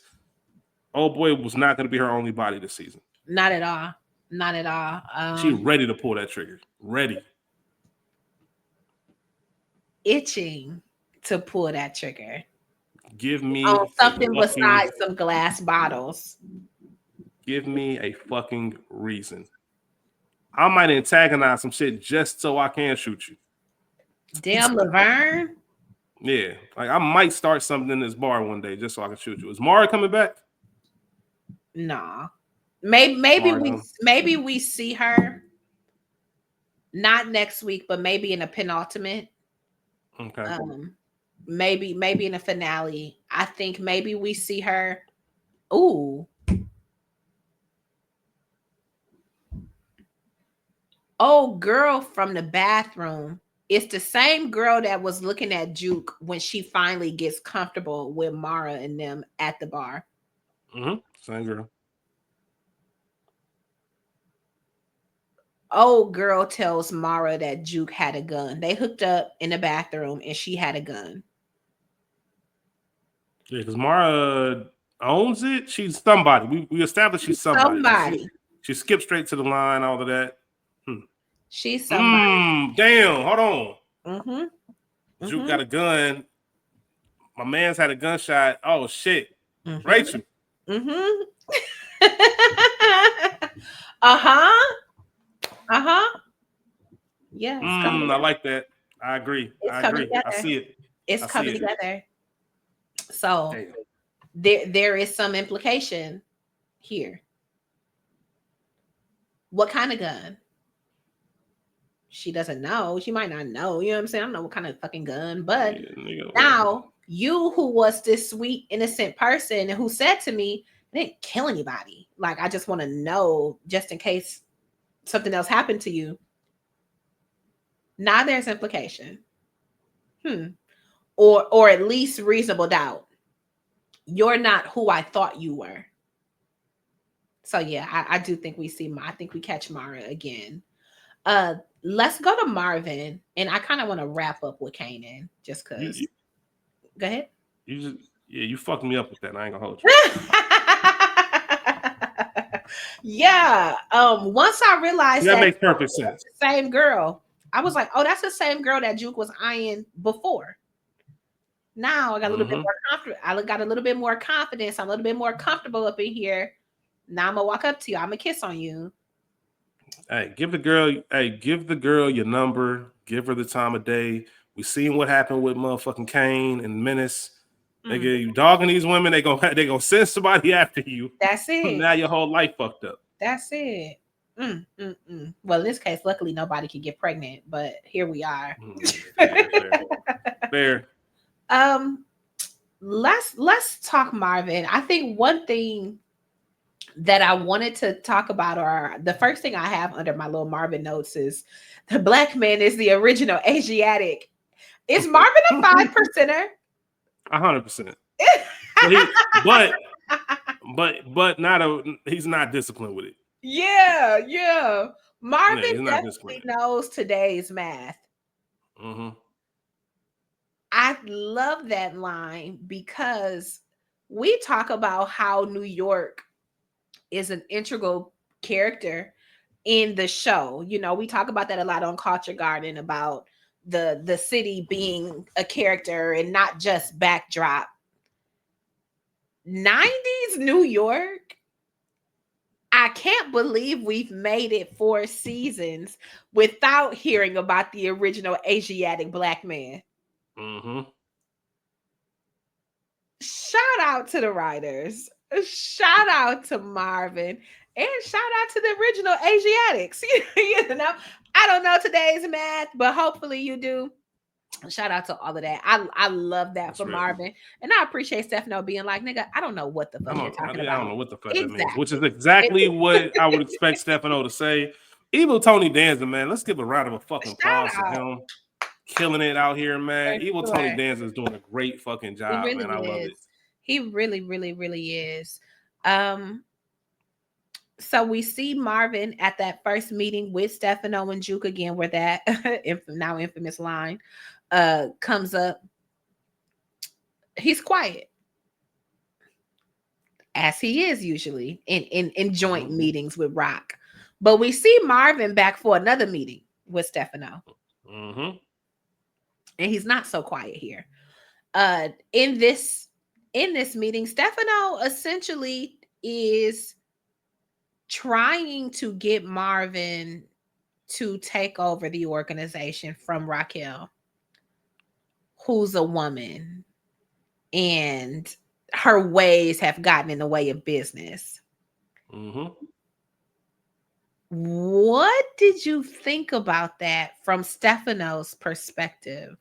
Old boy was not gonna be her only body this season. not at all. Not at all. She ready to pull that trigger. Ready. Itching to pull that trigger Give on me a something fucking besides some glass bottles. give me a fucking reason. I might antagonize some shit just so I can shoot you. Damn, Laverne. Yeah, like I might start something in this bar one day just so I can shoot you. Is Mara coming back? Nah. Maybe Mara, we maybe we see her not next week, but maybe in a penultimate. okay. Maybe in a finale. I think maybe we see her. Ooh. Oh, girl from the bathroom. It's the same girl that was looking at Juke when she finally gets comfortable with Mara and them at the bar. Same girl. Oh, girl tells Mara that Juke had a gun. They hooked up in the bathroom and she had a gun. Yeah, because Mara owns it. She's somebody. We established she's somebody. Somebody. She skipped straight to the line. All of that. She's somebody. Damn. Hold on. Mm-hmm. Juke Mm-hmm. got a gun. My man's had a gunshot. Oh shit. Mm-hmm. Rachel. Mm-hmm. uh-huh. Uh-huh. Yeah, it's coming I together. like that. I agree. It's I coming agree. I together. see it. It's I see coming it. together. So Damn. there is some implication here. What kind of gun? She doesn't know. She might not know. You know what I'm saying? I don't know what kind of fucking gun. But Yeah, nigga. now, you who was this sweet, innocent person who said to me, I didn't kill anybody. Like, I just want to know just in case something else happened to you. Now there's implication. Or at least reasonable doubt. You're not who I thought you were. So yeah, I do think we see. I think we catch Mara again. Uh, let's go to Marvin, and I kind of want to wrap up with Kanan, just You, cause. you, Go ahead. you just yeah, you fucked me up with that. I ain't gonna hold you. Yeah. Once I realized That that makes perfect sense. the same girl, I was like, oh, that's the same girl that Juke was eyeing before. Now I got a little bit Mm-hmm. more confident. I got a little bit more confidence. I'm a little bit more comfortable up in here. Now I'm gonna walk up to you. I'm gonna kiss on you. Give the girl your number. Give her the time of day. We seen what happened with motherfucking Kane and Menace. Mm, Nigga, you dogging these women, they gonna send somebody after you. that's it. Now your whole life fucked up. That's it. Well, in this case, luckily nobody could get pregnant, but here we are. Fair. um, let's talk Marvin. I think one thing that I wanted to talk about, or the first thing I have under my little Marvin notes, is the black man is the original Asiatic. Is Marvin a 5%er? 100%. But not he's not disciplined with it. Yeah. Yeah, Marvin he's not definitely disciplined. knows today's math. Mm-hmm. I love that line because we talk about how New York is an integral character in the show. You know, we talk about that a lot on Culture Garden about the city being a character and not just backdrop. 90s New York, I can't believe we've made it 4 seasons without hearing about the original Asiatic black man. Mm-hmm. Shout out to the writers. Shout out to Marvin. And shout out to the original Asiatics. You know, I don't know today's math, but hopefully you do. Shout out to all of that. I love that That's for right. Marvin. And I appreciate Stefano being like, nigga, I don't know what the fuck you're talking I don't about. know what the fuck that means, which is Exactly. exactly what I would expect Stefano to say. Evil Tony Danza, man. Let's give a round of a fucking applause Shout to out. him. Killing it out here, man. Evil For Tony sure. Danza is doing a great fucking He job, really man. I love is. it. He really, really, really is. Um, so we see Marvin at that first meeting with Stefano and Juke again, where that now infamous line comes up. He's quiet, as he is usually in joint Mm-hmm. meetings with Rock. But we see Marvin back for another meeting with Stefano, Mm-hmm. and he's not so quiet here. Uh, in this in this meeting, Stefano essentially is trying to get Marvin to take over the organization from Raquel, who's a woman, and her ways have gotten in the way of business. Mm-hmm. What did you think about that from Stefano's perspective?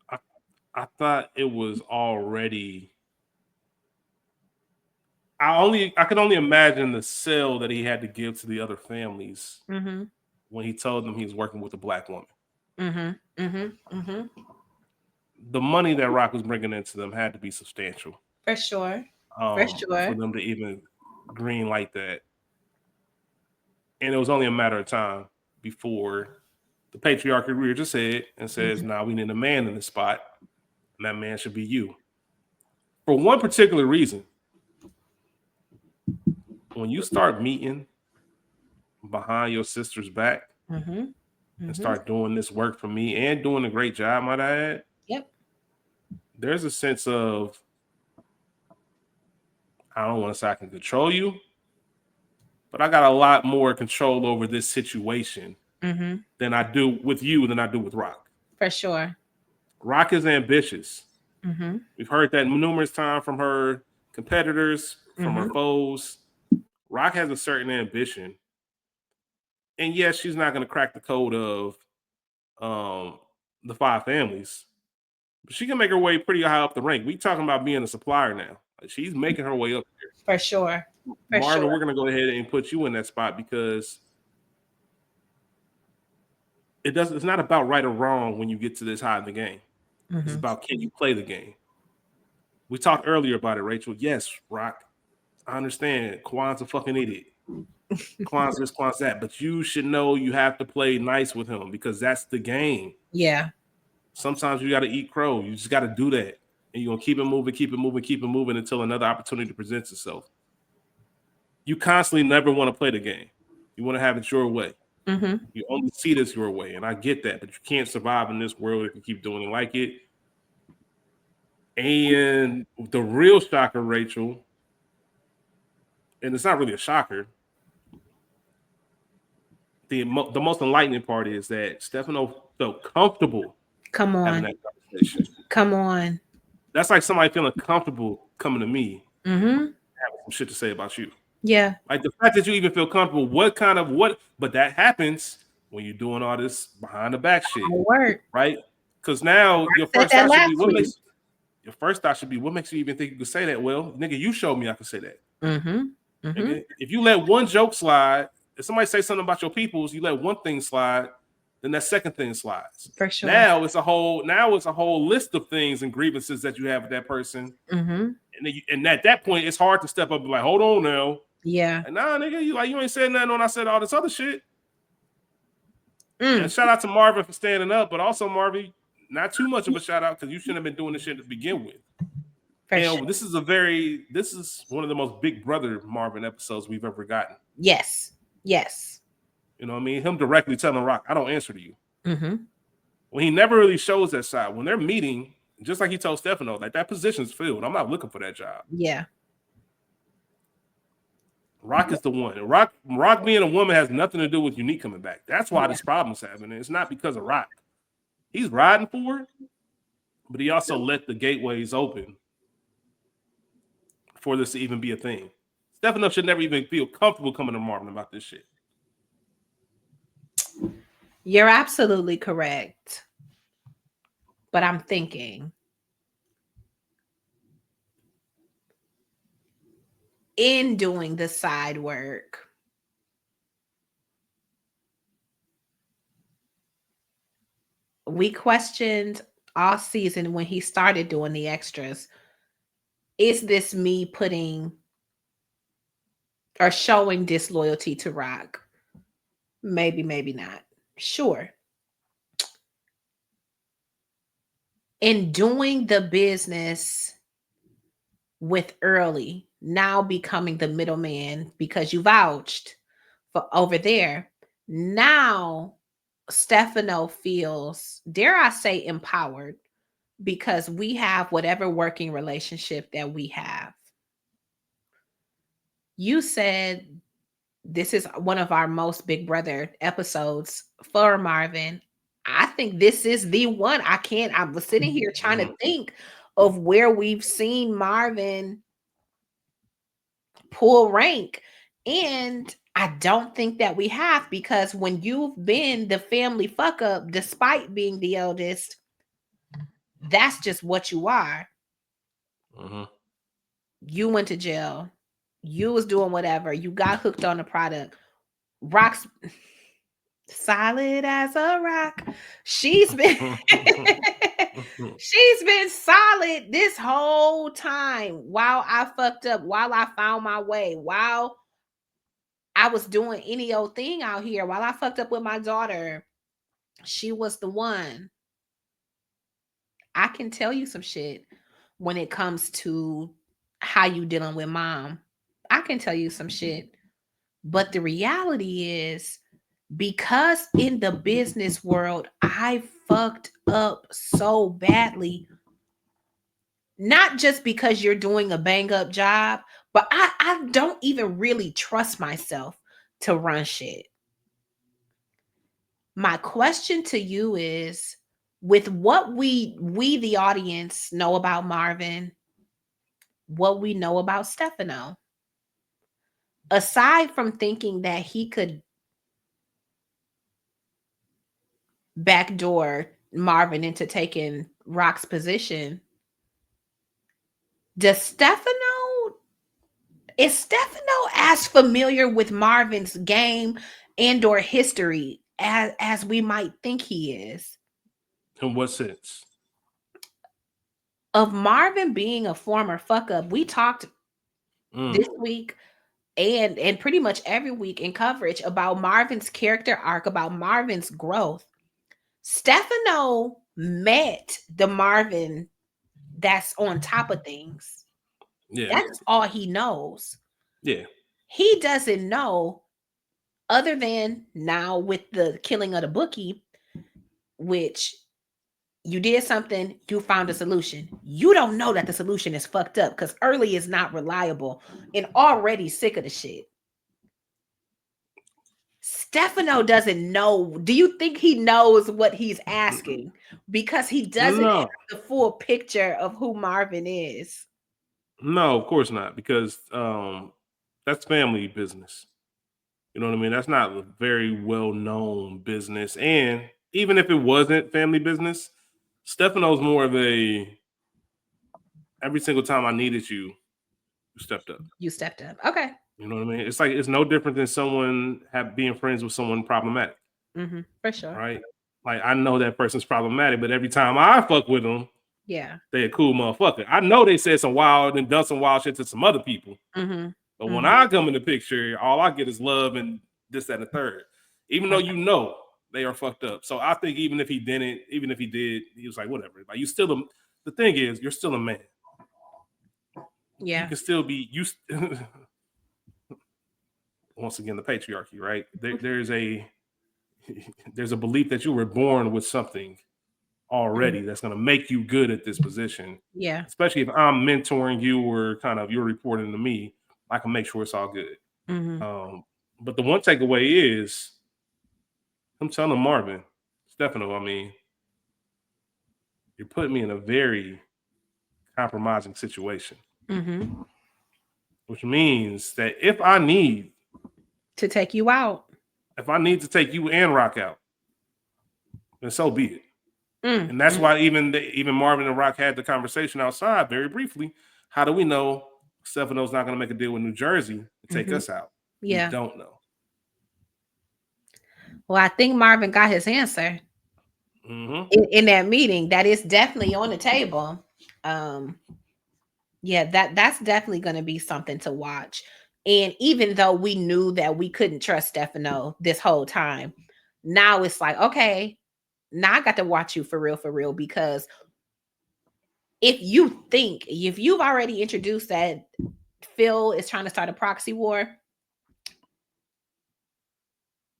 I, I thought it was already. I could only imagine the sell that he had to give to the other families Mm-hmm. when he told them he was working with a black woman. Mm-hmm. Mm-hmm. Mm-hmm. The money that Rock was bringing into them had to be substantial For sure. For for sure. them to even green light that. And it was only a matter of time before the patriarchy reared its head and says, Mm-hmm. "Now we need a man in this spot, and that man should be you." For one particular reason, when you start meeting behind your sister's back Mm-hmm. and Mm-hmm. start doing this work for me and doing a great job, might I add, Yep. there's a sense of, I don't want to say I can control you, but I got a lot more control over this situation Mm-hmm. than I do with you than I do with Rock. For sure. Rock is ambitious. Mm-hmm. We've heard that numerous times from her competitors, from her Mm-hmm. foes. Rock has a certain ambition. And yes, she's not going to crack the code of um, the five families, but she can make her way pretty high up the rank. We talking about being a supplier now. She's making her way up For sure. there. For Marvin, sure. we're going to go ahead and put you in that spot because it's not about right or wrong when you get to this high in the game. It's Mm-hmm. about, can you play the game? We talked earlier about it, Rachel. Yes, Rock, I understand. Quan's a fucking idiot. Quan's this, Quan's that. But you should know you have to play nice with him because that's the game. Yeah. Sometimes you got to eat crow. You just got to do that. And you're going to keep it moving, keep it moving, keep it moving until another opportunity presents itself. You constantly never want to play the game. You want to have it your way. Mm-hmm. You only see this your way. And I get that. But you can't survive in this world if you keep doing it like it. And the real shocker, Rachel, and it's not really a shocker, the most enlightening part is that Stefano felt comfortable Come having on. that conversation. Come on. That's like somebody feeling comfortable coming to me, Mm-hmm. having some shit to say about you. Yeah. Like the fact that you even feel comfortable, but that happens when you're doing all this behind the back shit, Work. right? Because now I said that last week. Your first thought should be, what makes you even think you could say that? Well, nigga, you showed me I could say that. Mm-hmm. Mm-hmm. Nigga, if you let one joke slide, if somebody say something about your peoples, you let one thing slide, then that second thing slides. For sure. Now it's a whole list of things and grievances that you have with that person. Mm-hmm. And at that point, it's hard to step up and be like, hold on now. Yeah. Like, nah, nigga, you ain't said nothing when I said all this other shit. Mm. And shout out to Marvin for standing up, but also Marvin, not too much of a shout out because you shouldn't have been doing this shit to begin with. For and sure. this is one of the most Big Brother Marvin episodes we've ever gotten. Yes. Yes. You know what I mean? Him directly telling Rock, I don't answer to you. Mm-hmm. When he never really shows that side. When they're meeting, just like he told Stefano, like that position's filled. I'm not looking for that job. Yeah. Rock is the one. Rock being a woman has nothing to do with Unique coming back. That's why this problem's happening. It's not because of Rock. He's riding for it, but he also let the gateways open for this to even be a thing. Stefano should never even feel comfortable coming to Marvin about this shit. You're absolutely correct. But I'm thinking, in doing the side work, we questioned all season when he started doing the extras. Is this me putting or showing disloyalty to Rock? Maybe, maybe not. Sure. In doing the business with Early, now becoming the middleman because you vouched for over there, now Stefano feels, dare I say, empowered because we have whatever working relationship that we have. You said this is one of our most Big Brother episodes for Marvin. I think this is the one. I was sitting here trying to think of where we've seen Marvin pull rank. And I don't think that we have, because when you've been the family fuck up, despite being the eldest, that's just what you are. Mm-hmm. You went to jail. You was doing whatever. You got hooked on the product. Rock's solid as a rock. She's been she's been solid this whole time while I fucked up, while I found my way, while I was doing any old thing out here, while I fucked up with my daughter. She was the one. I can tell you some shit when it comes to how you dealing with mom. I can tell you some shit. But the reality is, because in the business world, I fucked up so badly, not just because you're doing a bang up job, but I don't even really trust myself to run shit. My question to you is, with what we the audience know about Marvin, what we know about Stefano, aside from thinking that he could backdoor Marvin into taking Rock's position, is Stefano as familiar with Marvin's game and or history as we might think he is? In what sense? Of Marvin being a former fuck up, we talked Mm. this week and pretty much every week in coverage about Marvin's character arc, about Marvin's growth. Stefano met the Marvin that's on top of things. Yeah. That's all he knows. Yeah. He doesn't know, other than now with the killing of the bookie, which you did something, you found a solution. You don't know that the solution is fucked up because early is not reliable and already sick of the shit. Stefano doesn't know. Do you think he knows what he's asking? Because he doesn't No. have the full picture of who Marvin is. No, of course not, because that's family business. You know what I mean? That's not a very well known business. And even if it wasn't family business, Stefano's more of a every single time I needed you, you stepped up. You stepped up. Okay. You know what I mean? It's like it's no different than someone being friends with someone problematic, For sure. right? Like I know that person's problematic, but every time I fuck with them, Yeah. they a cool motherfucker. I know they said some wild and done some wild shit to some other people, Mm-hmm. but when Mm-hmm. I come in the picture, all I get is love and this, that, and the third. Even though you know they are fucked up. So I think even if he didn't, even if he did, he was like, whatever. Like you still the thing is, you're still a man. You Yeah. can still be you. Once again, the patriarchy, right? There's a there's a belief that you were born with something Mhm. already that's going to make you good at this position. Yeah. Especially if I'm mentoring you or kind of you're reporting to me, I can make sure it's all good. Mm-hmm. Um, but the one takeaway is I'm telling Marvin, Stefano, I mean, you're putting me in a very compromising situation, Mm-hmm. which means that To take you out. if I need to take you and Rock out, then so be it. Mm. And that's why even Marvin and Rock had the conversation outside very briefly. How do we know Stefano's not going to make a deal with New Jersey to take Mm-hmm. us out? We Yeah. don't know. Well, I think Marvin got his answer Mm-hmm. in that meeting. That is definitely on the table. Um, yeah, that's definitely going to be something to watch. And even though we knew that we couldn't trust Stefano this whole time, now it's like, okay, now I got to watch you for real, because if you've already introduced that Phil is trying to start a proxy war,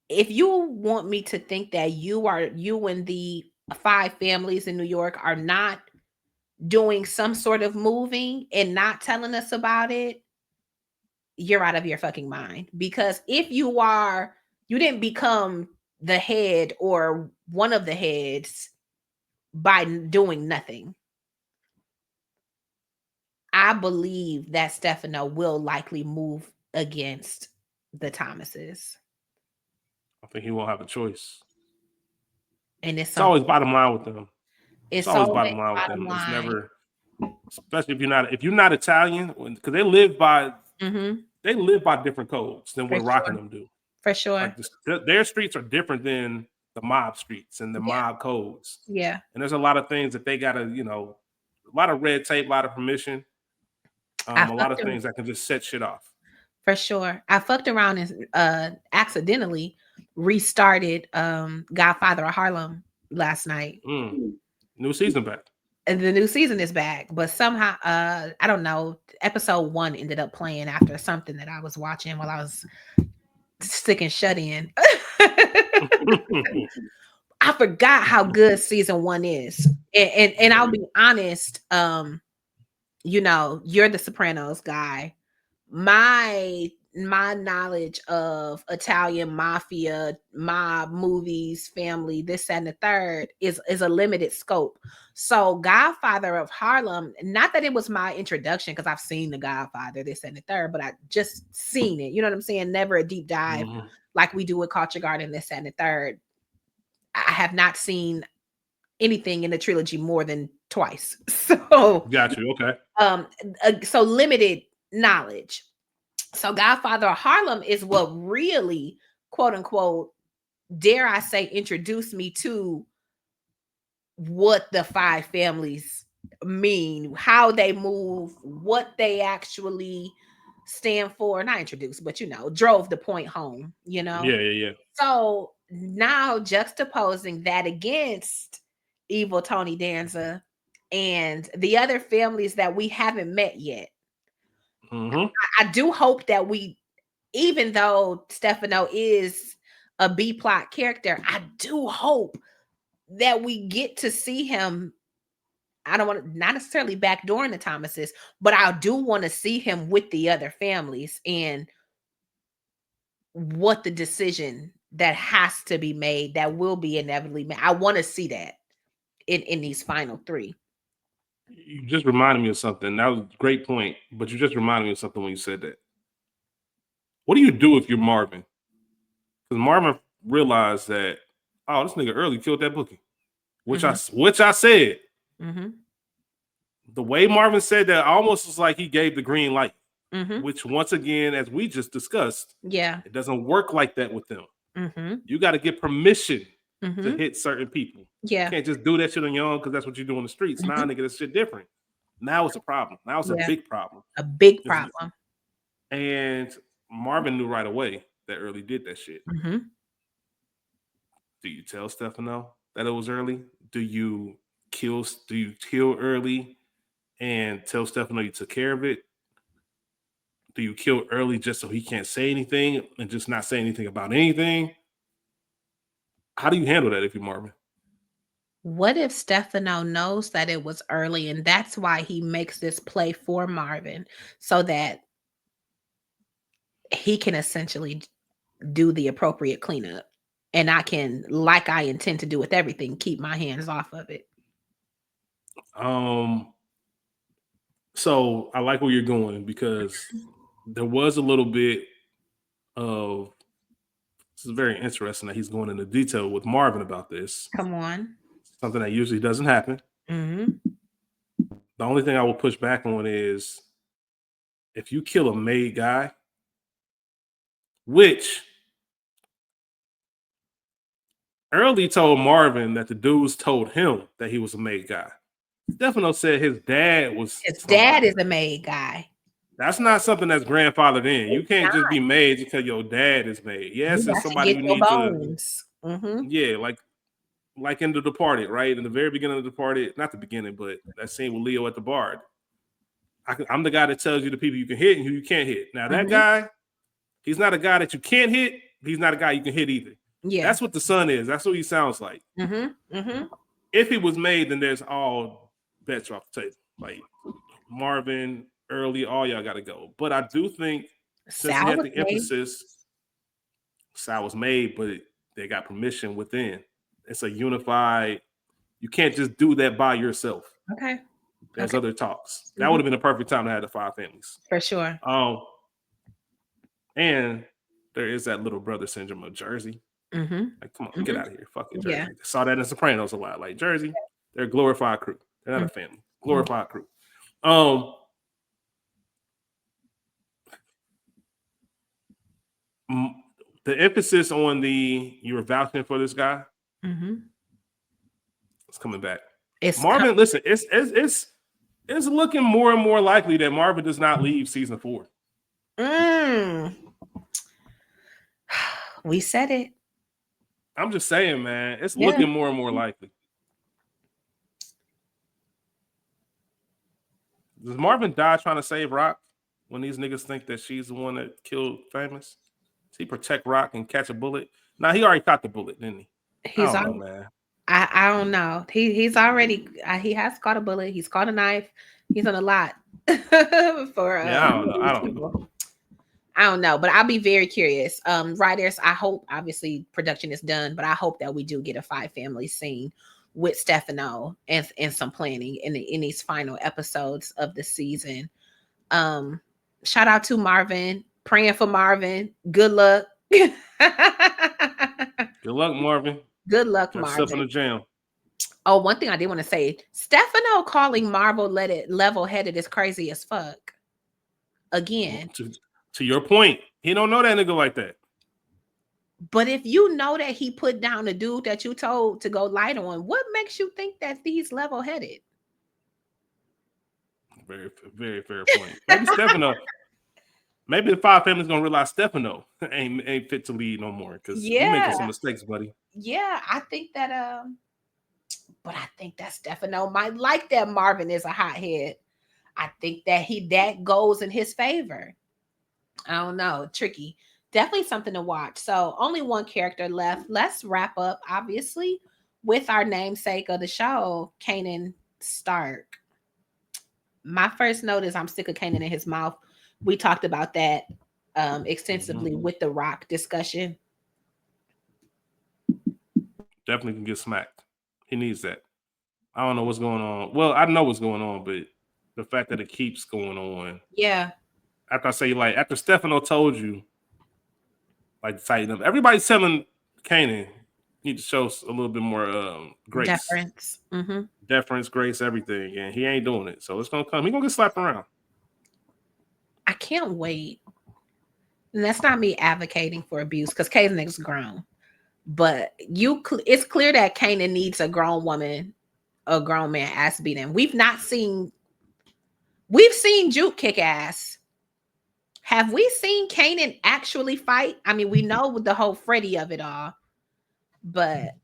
if you want me to think that you and the five families in New York are not doing some sort of moving and not telling us about it, you're out of your fucking mind. Because if you are, you didn't become the head or one of the heads by doing nothing. I believe that Stefano will likely move against the Thomases. I think he won't have a choice. And it's It's always something, bottom line with them. It's it's always always bottom line with bottom them. It's line. never, especially if you're not Italian, because Mm-hmm. they live by different codes than For what Rock and sure. them do. For sure. Like their streets are different than the mob streets and the Yeah. mob codes. Yeah. And there's a lot of things that they gotta, a lot of red tape, a lot of permission, I a lot fucked of around, things that can just set shit off. for sure. I fucked around and accidentally restarted Godfather of Harlem last night. Mm. New season back. And the new season is back, but somehow I don't know, episode 1 ended up playing after something that I was watching while I was sick and shut in. I forgot how good season 1 is. And I'll be honest, you're the Sopranos guy. My knowledge of Italian mafia, mob movies, family, this and the third is a limited scope. So Godfather of Harlem, not that it was my introduction because I've seen the Godfather, this and the third, but I just seen it. You know what I'm saying? Never a deep dive Mm-hmm. like we do with Culture Garden, this and the third. I have not seen anything in the trilogy more than twice. So Got you. Okay. um so limited knowledge. So Godfather of Harlem is what really, quote unquote, dare I say, introduced me to what the five families mean, how they move, what they actually stand for, not introduced, but drove the point home, Yeah, yeah, yeah. So now juxtaposing that against evil Tony Danza and the other families that we haven't met yet. Mm-hmm. I do hope that even though Stefano is a B plot character, I do hope that we get to see him. I don't want to, not necessarily backdooring the Thomases, but I do want to see him with the other families and what the decision that has to be made, that will be inevitably made. I want to see that in these final three. You just reminded me of something. That was a great point, but you just reminded me of something when you said that. What do you do if you're Marvin? Because Marvin realized that, oh, this nigga early killed that bookie, which I said. Mm-hmm. The way Marvin said that almost was like he gave the green light, Mm-hmm. which once again, as we just discussed, Yeah. it doesn't work like that with them. Mm-hmm. You got to get permission to Mm-hmm. hit certain people. Yeah. You can't just do that shit on your own because that's what you do on the streets. Nah, nigga, this shit different. Now it's a problem. Now it's a big problem. A big problem. And Marvin knew right away that Early did that shit. Mm-hmm. Do you tell Stefano that it was Early? Do you kill Early and tell Stefano you took care of it? Do you kill Early just so he can't say anything and just not say anything about anything? How do you handle that if you're Marvin? What if Stefano knows that it was Early and that's why he makes this play for Marvin, so that he can essentially do the appropriate cleanup, and I can, like I intend to do with everything, keep my hands off of it? So I like where you're going, because there was a little bit of, this is very interesting that he's going into detail with Marvin about this. Come on. Something that usually doesn't happen. Mm-hmm. The only thing I will push back on is if you kill a made guy, which Early told Marvin that the dudes told him that he was a made guy. Stefano said his dad was. His dad is a made guy. That's not something that's grandfathered in. You can't just be made because your dad is made. Yes, it's somebody who needs bones. Mm-hmm. Yeah, like in The Departed, right? In the very beginning of The Departed, not the beginning, but that scene with Leo at the bar. I'm the guy that tells you the people you can hit and who you can't hit. Now, that guy, he's not a guy that you can't hit. He's not a guy you can hit either. Yeah. That's what the son is. That's what he sounds like. Mm-hmm. Mm-hmm. If he was made, then there's all bets off the table. Like Marvin, Early, all y'all got to go. But I do think, since he had the emphasis, Sal was made, but they got permission within. It's a unified, you can't just do that by yourself. Okay. There's other talks. That would have been a perfect time to have the 5 families. For sure. And there is that little brother syndrome of Jersey. Mm-hmm. Like, come on, get out of here. Fuck it, Jersey. Yeah. Saw that in Sopranos a lot. Like, Jersey, they're a glorified crew. They're not a family. Glorified crew. The emphasis on you were vouching for this guy. Mm-hmm. It's coming back. Marvin, listen, it's looking more and more likely that Marvin does not leave season 4. We said it. I'm just saying, man, it's looking more and more likely. Does Marvin die trying to save Rock when these niggas think that she's the one that killed Famous? Does he protect Rock and catch a bullet? Nah, he already caught the bullet, didn't he? I don't know, man. I don't know. He's already he has caught a bullet. He's caught a knife. He's on a lot for I don't know. I don't know, but I'll be very curious. Writers, I hope, obviously production is done, but I hope that we do get a 5 family scene with Stefano and some planning in these final episodes of the season. Shout out to Marvin, praying for Marvin. Good luck. Good luck, Marvin. Good luck, Marvin. Yourself in the jam. Oh, one thing I did want to say, Stefano calling Marvel level-headed is crazy as fuck. Again. To your point, he don't know that nigga like that. But if you know that he put down the dude that you told to go light on, what makes you think that he's level-headed? Very, very fair point. Maybe Stefano. Maybe the Five family's gonna realize Stefano ain't fit to lead no more because you making some Yeah. mistakes, buddy. Yeah. I think that but I think that Stefano might like that Marvin is a hothead. I think that that goes in his favor. I don't know. Tricky. Definitely something to watch. So only one character left. Let's wrap up, obviously, with our namesake of the show, Kanan Stark. My first note is I'm sick of Kanan in his mouth. We talked about that extensively with the Rock discussion. Definitely can get smacked. He needs that. I don't know what's going on. Well, I know what's going on, but the fact that it keeps going on. Yeah. After I say, like, after Stefano told you, like, to tighten up, everybody's telling Kanan need to show a little bit more grace, Deference. Mm-hmm. deference, grace, everything, and he ain't doing it. So it's gonna come. He's gonna get slapped around. I can't wait. And that's not me advocating for abuse because Kanan is grown. But it's clear that Kanan needs a grown woman, a grown man ass beating. We've seen Juke kick ass. Have we seen Kanan actually fight? I mean, we know the whole Freddy of it all, but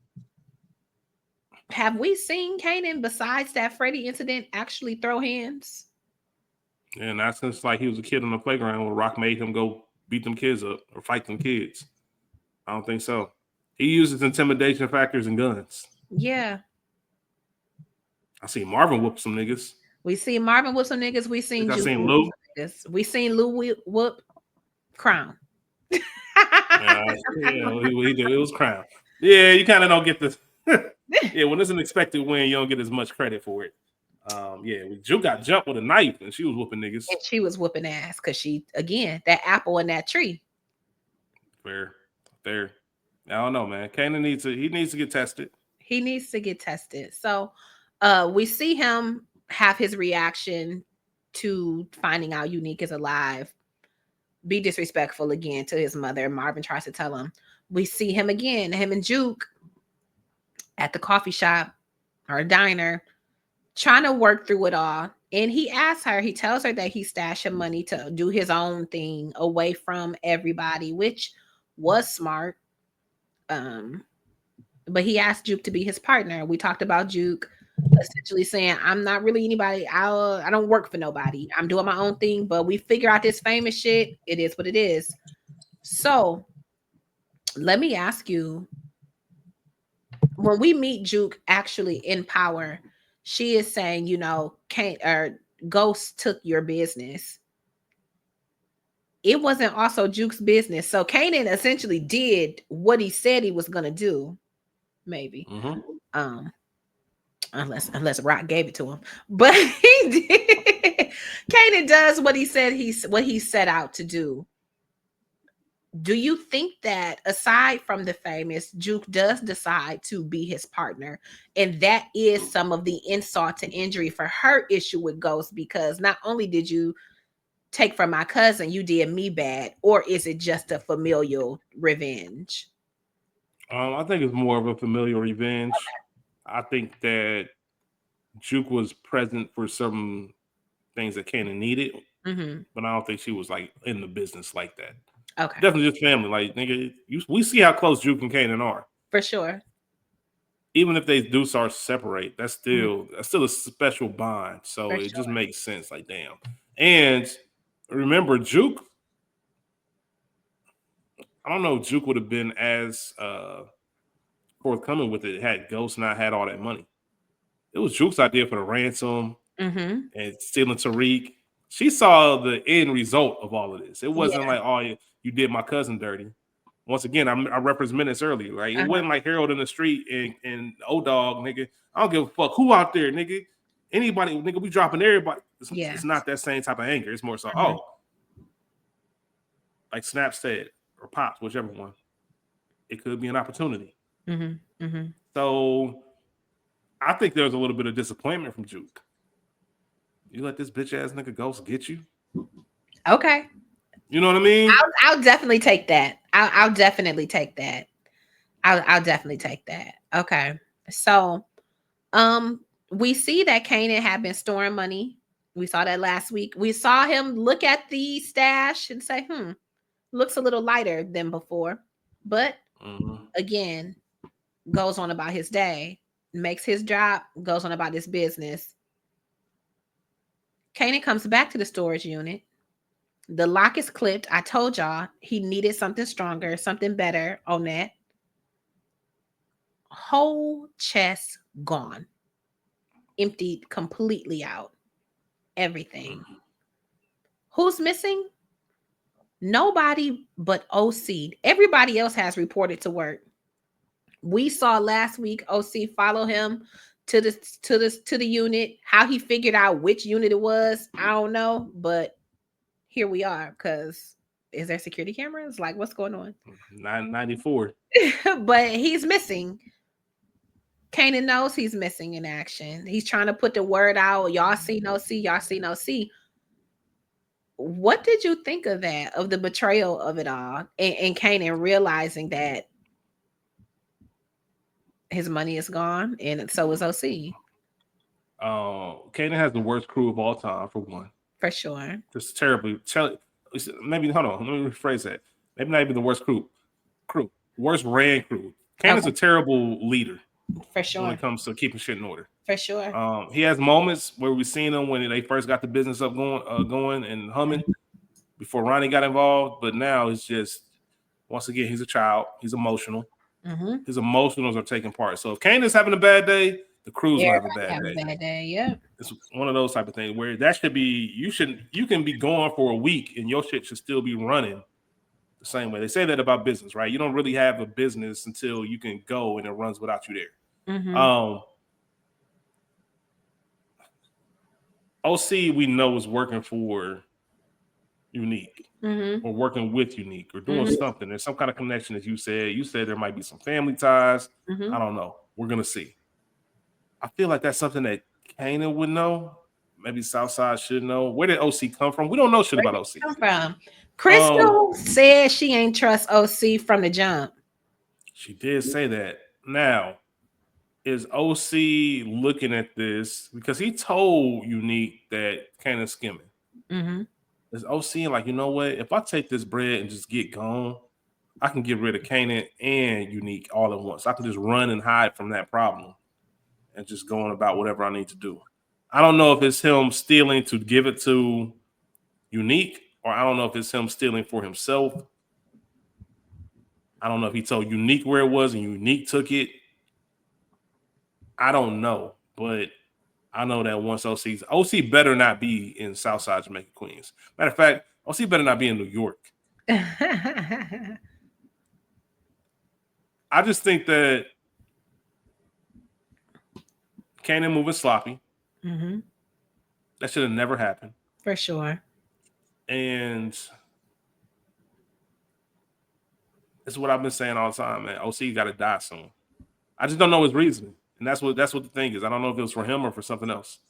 have we seen Kanan besides that Freddy incident actually throw hands? And that's since like he was a kid on the playground where Rock made him go beat them kids up or fight them kids. I don't think so. He uses intimidation factors and guns. Yeah. I see Marvin whoop some niggas. We see Marvin whoop some niggas. We seen I Juke seen whoop Lou. some niggas. We seen Lou whoop Crown. Yeah, he did. It was Crown. Yeah, you kind of don't get this. Yeah, when it's an expected win, you don't get as much credit for it. Yeah, Juke got jumped with a knife and she was whooping niggas. And she was whooping ass because she, again, that apple in that tree. Fair. I don't know, man. Kanan needs to get tested. He needs to get tested. So we see him have his reaction to finding out Unique is alive, be disrespectful again to his mother. Marvin tries to tell him. We see him again, him and Juke at the coffee shop or diner, trying to work through it all. And he tells her that he stashed him money to do his own thing away from everybody, which was smart. But he asked Juke to be his partner. We talked about Juke essentially saying, I'm not really anybody. I don't work for nobody. I'm doing my own thing, but we figure out this famous shit. It is what it is. So let me ask you, when we meet Juke actually in power, she is saying, Ghost took your business. It wasn't also Juke's business. So Kanan essentially did what he said he was gonna do. Maybe. Unless Rock gave it to him. But he did. Kanan does what he said what he set out to do. Do you think that aside from the famous, Juke does decide to be his partner, and that is some of the insult to injury for her issue with Ghost? Because not only did you take from my cousin, you did me bad, or is it just a familial revenge? I think it's more of a familial revenge. I think that Juke was present for some things that Kanan needed, but I don't think she was like in the business like that. Okay. Definitely just family. Like, nigga, we see how close Juke and Kanan are. For sure. Even if they do start to separate, that's still a special bond. So it just makes sense. Like, damn. And remember, Juke, I don't know if Juke would have been as forthcoming with it had Ghost not had all that money. It was Juke's idea for the ransom and stealing Tariq. She saw the end result of all of this. It wasn't like, oh, you did my cousin dirty. Once again, I referenced minutes earlier. Like, it wasn't like Harold in the street and O-Dog, nigga. I don't give a fuck who out there, nigga. Anybody, nigga, we dropping everybody. It's not that same type of anger. It's more so, like Snap said, or Pops, whichever one. It could be an opportunity. So I think there's a little bit of disappointment from Juke. You let this bitch ass nigga Ghost get you? Okay. You know what I mean? I'll definitely take that. I'll definitely take that. I'll definitely take that. Okay. So, we see that Kanan had been storing money We saw that last week. We saw him look at the stash and say, looks a little lighter than before. But Mm-hmm. again, goes on about his day, makes his drop, goes on about his business. Kanan comes back to the storage unit. The lock is clipped. I told y'all he needed something stronger, something better on that. Whole chest gone, emptied completely out. Everything. Who's missing? Nobody but OC. Everybody else has reported to work. We saw last week OC follow him to the unit. How he figured out which unit it was, I don't know, but here we are. Because is there security cameras? Like, what's going on? 994. But he's missing. Kanan knows he's missing in action. He's trying to put the word out. Y'all see no see. Y'all see no see. What did you think of that? Of the betrayal of it all, and Kanan realizing that his money is gone, and so is OC. Kanan has the worst crew of all time for one. For sure. Just terribly. Maybe hold on. Let me rephrase that. Maybe not even the worst crew. Worst ran crew. Kanan's a terrible leader. For sure. When it comes to keeping shit in order. For sure. He has moments where we've seen him when they first got the business up going and humming before Ronnie got involved. But now it's just, once again, he's a child. He's emotional. Mm-hmm. His emotionals are taking part. So if Kanan's having a bad day, the crew's gonna have a bad day. Yeah. It's one of those type of things where that should be, you can be gone for a week and your shit should still be running the same way. They say that about business, right? You don't really have a business until you can go and it runs without you there. Mm-hmm. OC we know is working for Unique or working with Unique or doing something. There's some kind of connection, as you said. You said there might be some family ties. I don't know. We're gonna see. I feel like that's something that Kanan would know. Maybe Southside should know. Where did OC come from? We don't know shit about OC. Come from? Crystal said she ain't trust OC from the jump. She did say that. Now, is OC looking at this because he told Unique that Kanan's skimming? Is OC like, you know what? If I take this bread and just get gone, I can get rid of Kanan and Unique all at once. I can just run and hide from that problem and just go on about whatever I need to do. I don't know if it's him stealing to give it to Unique, or I don't know if it's him stealing for himself. I don't know if he told Unique where it was and Unique took it. I don't know, but I know that once OC better not be in Southside Jamaica, Queens. Matter of fact, OC better not be in New York. I just think that Kanan moving sloppy. That should have never happened. For sure. And it's what I've been saying all the time, man. OC got to die soon. I just don't know his reasoning. And that's what the thing is. I don't know if it was for him or for something else.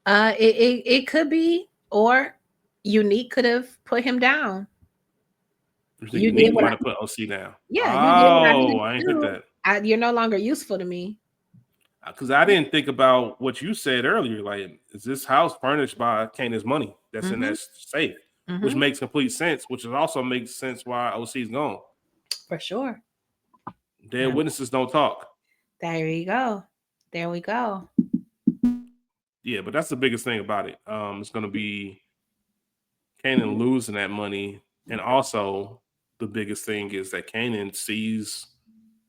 It could be, or Unique could have put him down. You Unique might have put OC down. Yeah, I ain't put that. You're no longer useful to me. Because I didn't think about what you said earlier. Like, is this house furnished by Kanan's money that's in that safe? Which makes complete sense. Which also makes sense why OC's gone. For sure. Dead witnesses don't talk. There you go. There we go. Yeah, but that's the biggest thing about it. It's going to be Kanan losing that money. And also, the biggest thing is that Kanan sees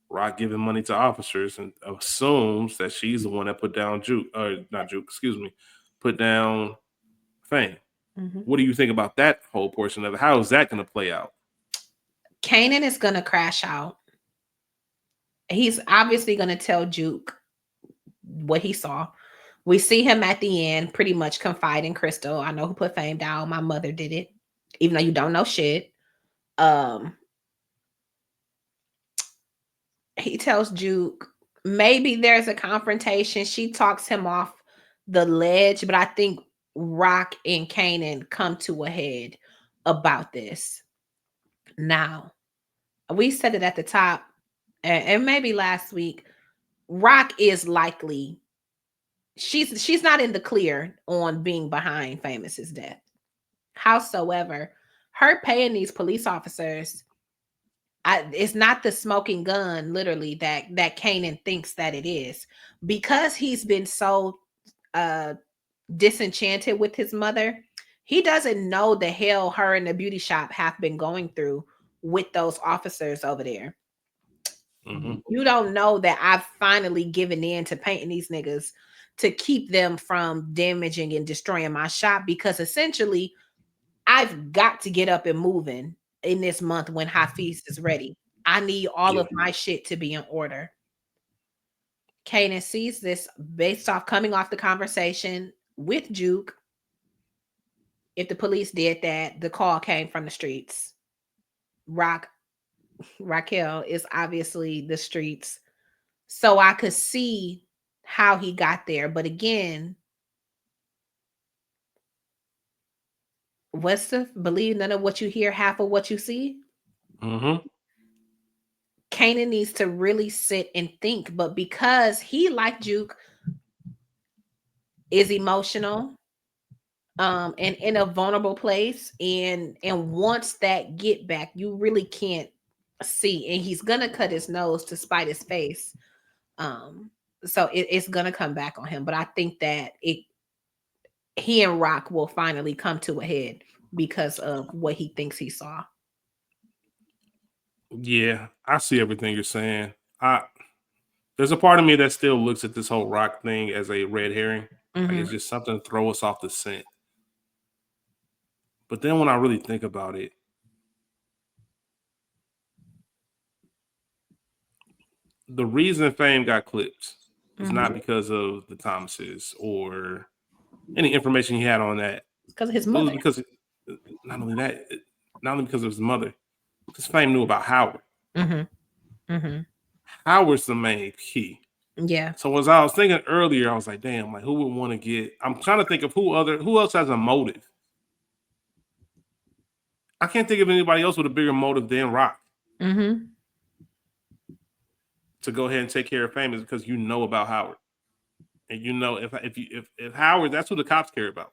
Rock giving money to officers and assumes that she's the one that put down put down Fame. What do you think about that whole portion of it? How is that going to play out? Kanan is going to crash out. He's obviously going to tell Juke what he saw. We see him at the end pretty much confide in Crystal. I know who put Fame down. My mother did it. Even though you don't know shit. He tells Juke maybe there's a confrontation. She talks him off the ledge, but I think Rock and Kanan come to a head about this. Now, we said it at the top, and maybe last week, Rock is likely she's not in the clear on being behind Famous's death. Howsoever, her paying these police officers, it's not the smoking gun, literally, that Kanan thinks that it is, because he's been so uh disenchanted with his mother. He doesn't know the hell her and the beauty shop have been going through with those officers over there. Mm-hmm. You don't know that I've finally given in to painting these niggas to keep them from damaging and destroying my shop, because essentially I've got to get up and moving in this month when Hafiz is ready. I need all Yeah. of my shit to be in order. Kanan sees this based off coming off the conversation with Juke. If the police did that, the call came from the streets. Raquel is obviously the streets. So I could see how he got there. But again, what's the believe none of what you hear, half of what you see? Mm-hmm. Kanan needs to really sit and think. But because he, like Juke, is emotional, and in a vulnerable place, and wants that get back, you really can't see. And he's gonna cut his nose to spite his face. Um, so it's gonna come back on him. But I think that he and Rock will finally come to a head because of what he thinks he saw. Yeah, I see everything you're saying. I There's a part of me that still looks at this whole Rock thing as a red herring. Like Mm-hmm. it's just something to throw us off the scent. But then when I really think about it, the reason Fame got clipped is Mm-hmm. not because of the Thomases or any information he had on that. Because of his It was mother. because not only that, not only because of his mother, because Fame knew about Howard. Mm-hmm. Mm-hmm. Howard's the main key. Yeah. So as I was thinking earlier, I was like, damn, like who would want to get? I'm trying to think of who else has a motive. I can't think of anybody else with a bigger motive than Rock Mm-hmm. to go ahead and take care of Famous because you know about Howard, and you know if Howard, that's who the cops care about.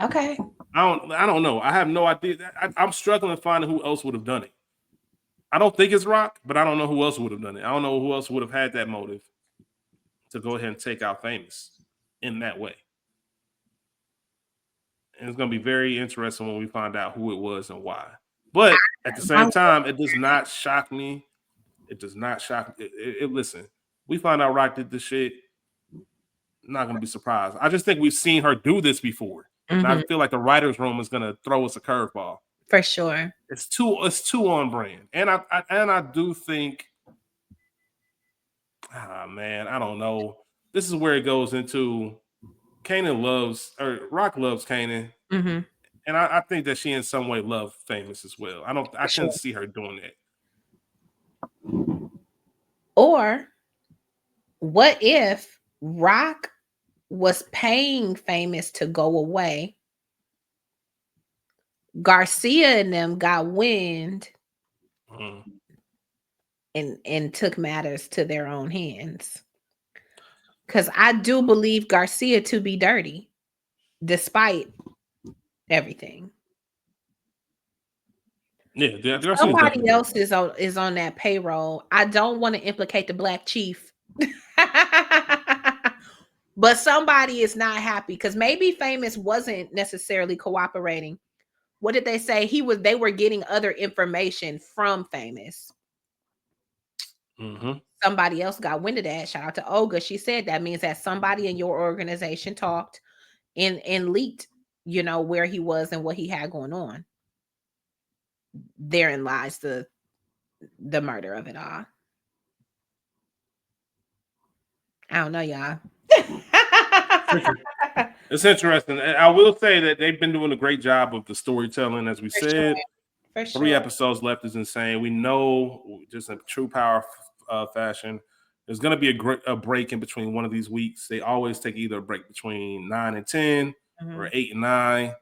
Okay. I don't know. I have no idea. I'm struggling to find who else would have done it. I don't think it's Rock, but I don't know who else would have done it. I don't know who else would have had that motive to go ahead and take out Famous in that way. And it's going to be very interesting when we find out who it was and why. But at the same time, it does not shock me. It does not shock me. Listen, we find out Rock did this shit. Not going to be surprised. I just think we've seen her do this before. And I Mm-hmm. feel like the writer's room is going to throw us a curveball. For sure. It's too on brand. And I do think, man, I don't know. This is where it goes into Rock loves Kanan. Mm-hmm. And I think that she in some way loved Famous as well. I For sure. couldn't see her doing that. Or what if Rock was paying Famous to go away? Garcia and them got wind Mm. and took matters to their own hands. Because I do believe Garcia to be dirty, despite everything. Yeah, they're definitely Somebody dirty. else is on that payroll. I don't want to implicate the black chief. But somebody is not happy because maybe Famous wasn't necessarily cooperating. What did they say? They were getting other information from Famous. Mm-hmm. Somebody else got wind of that. Shout out to Olga. She said that means that somebody in your organization talked and leaked, where he was and what he had going on. Therein lies the murder of it all. I don't know, y'all. It's interesting. I will say that they've been doing a great job of the storytelling, as we For sure. said. For 3 sure. episodes left is insane. We know, just in true power fashion, there's going to be a break in between one of these weeks. They always take either a break between 9 and 10 Mm-hmm. or 8 and 9.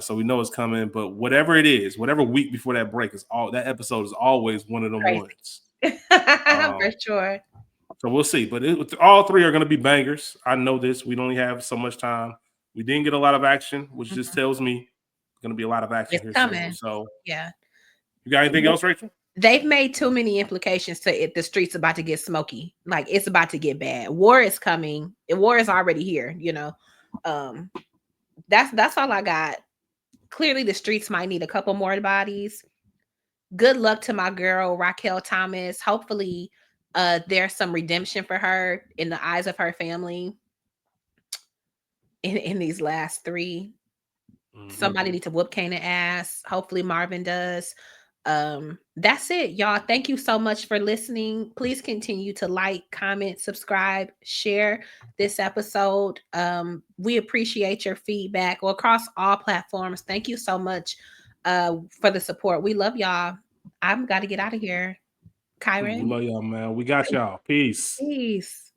So we know it's coming. But whatever it is, whatever week before that break is that episode is always one of them Crazy. ones. For sure. So we'll see. But all three are going to be bangers. I know this. We only have so much time. We didn't get a lot of action, which just Mhm. tells me going to be a lot of action It's here soon. coming. So Yeah. you got anything else, Rachel? They've made too many implications to it. The streets about to get smoky. Like it's about to get bad. War is coming. War is already here, you know. Um, that's all I got. Clearly the streets might need a couple more bodies. Good luck to my girl Raquel Thomas. Hopefully there's some redemption for her in the eyes of her family in these last three. Mm-hmm. Somebody needs to whoop Kanan ass. Hopefully Marvin does. That's it, y'all. Thank you so much for listening. Please continue to like, comment, subscribe, share this episode. We appreciate your feedback across all platforms. Thank you so much for the support. We love y'all. I'm got to get out of here. We Kieron, love y'all, man. We got y'all. Peace. peace.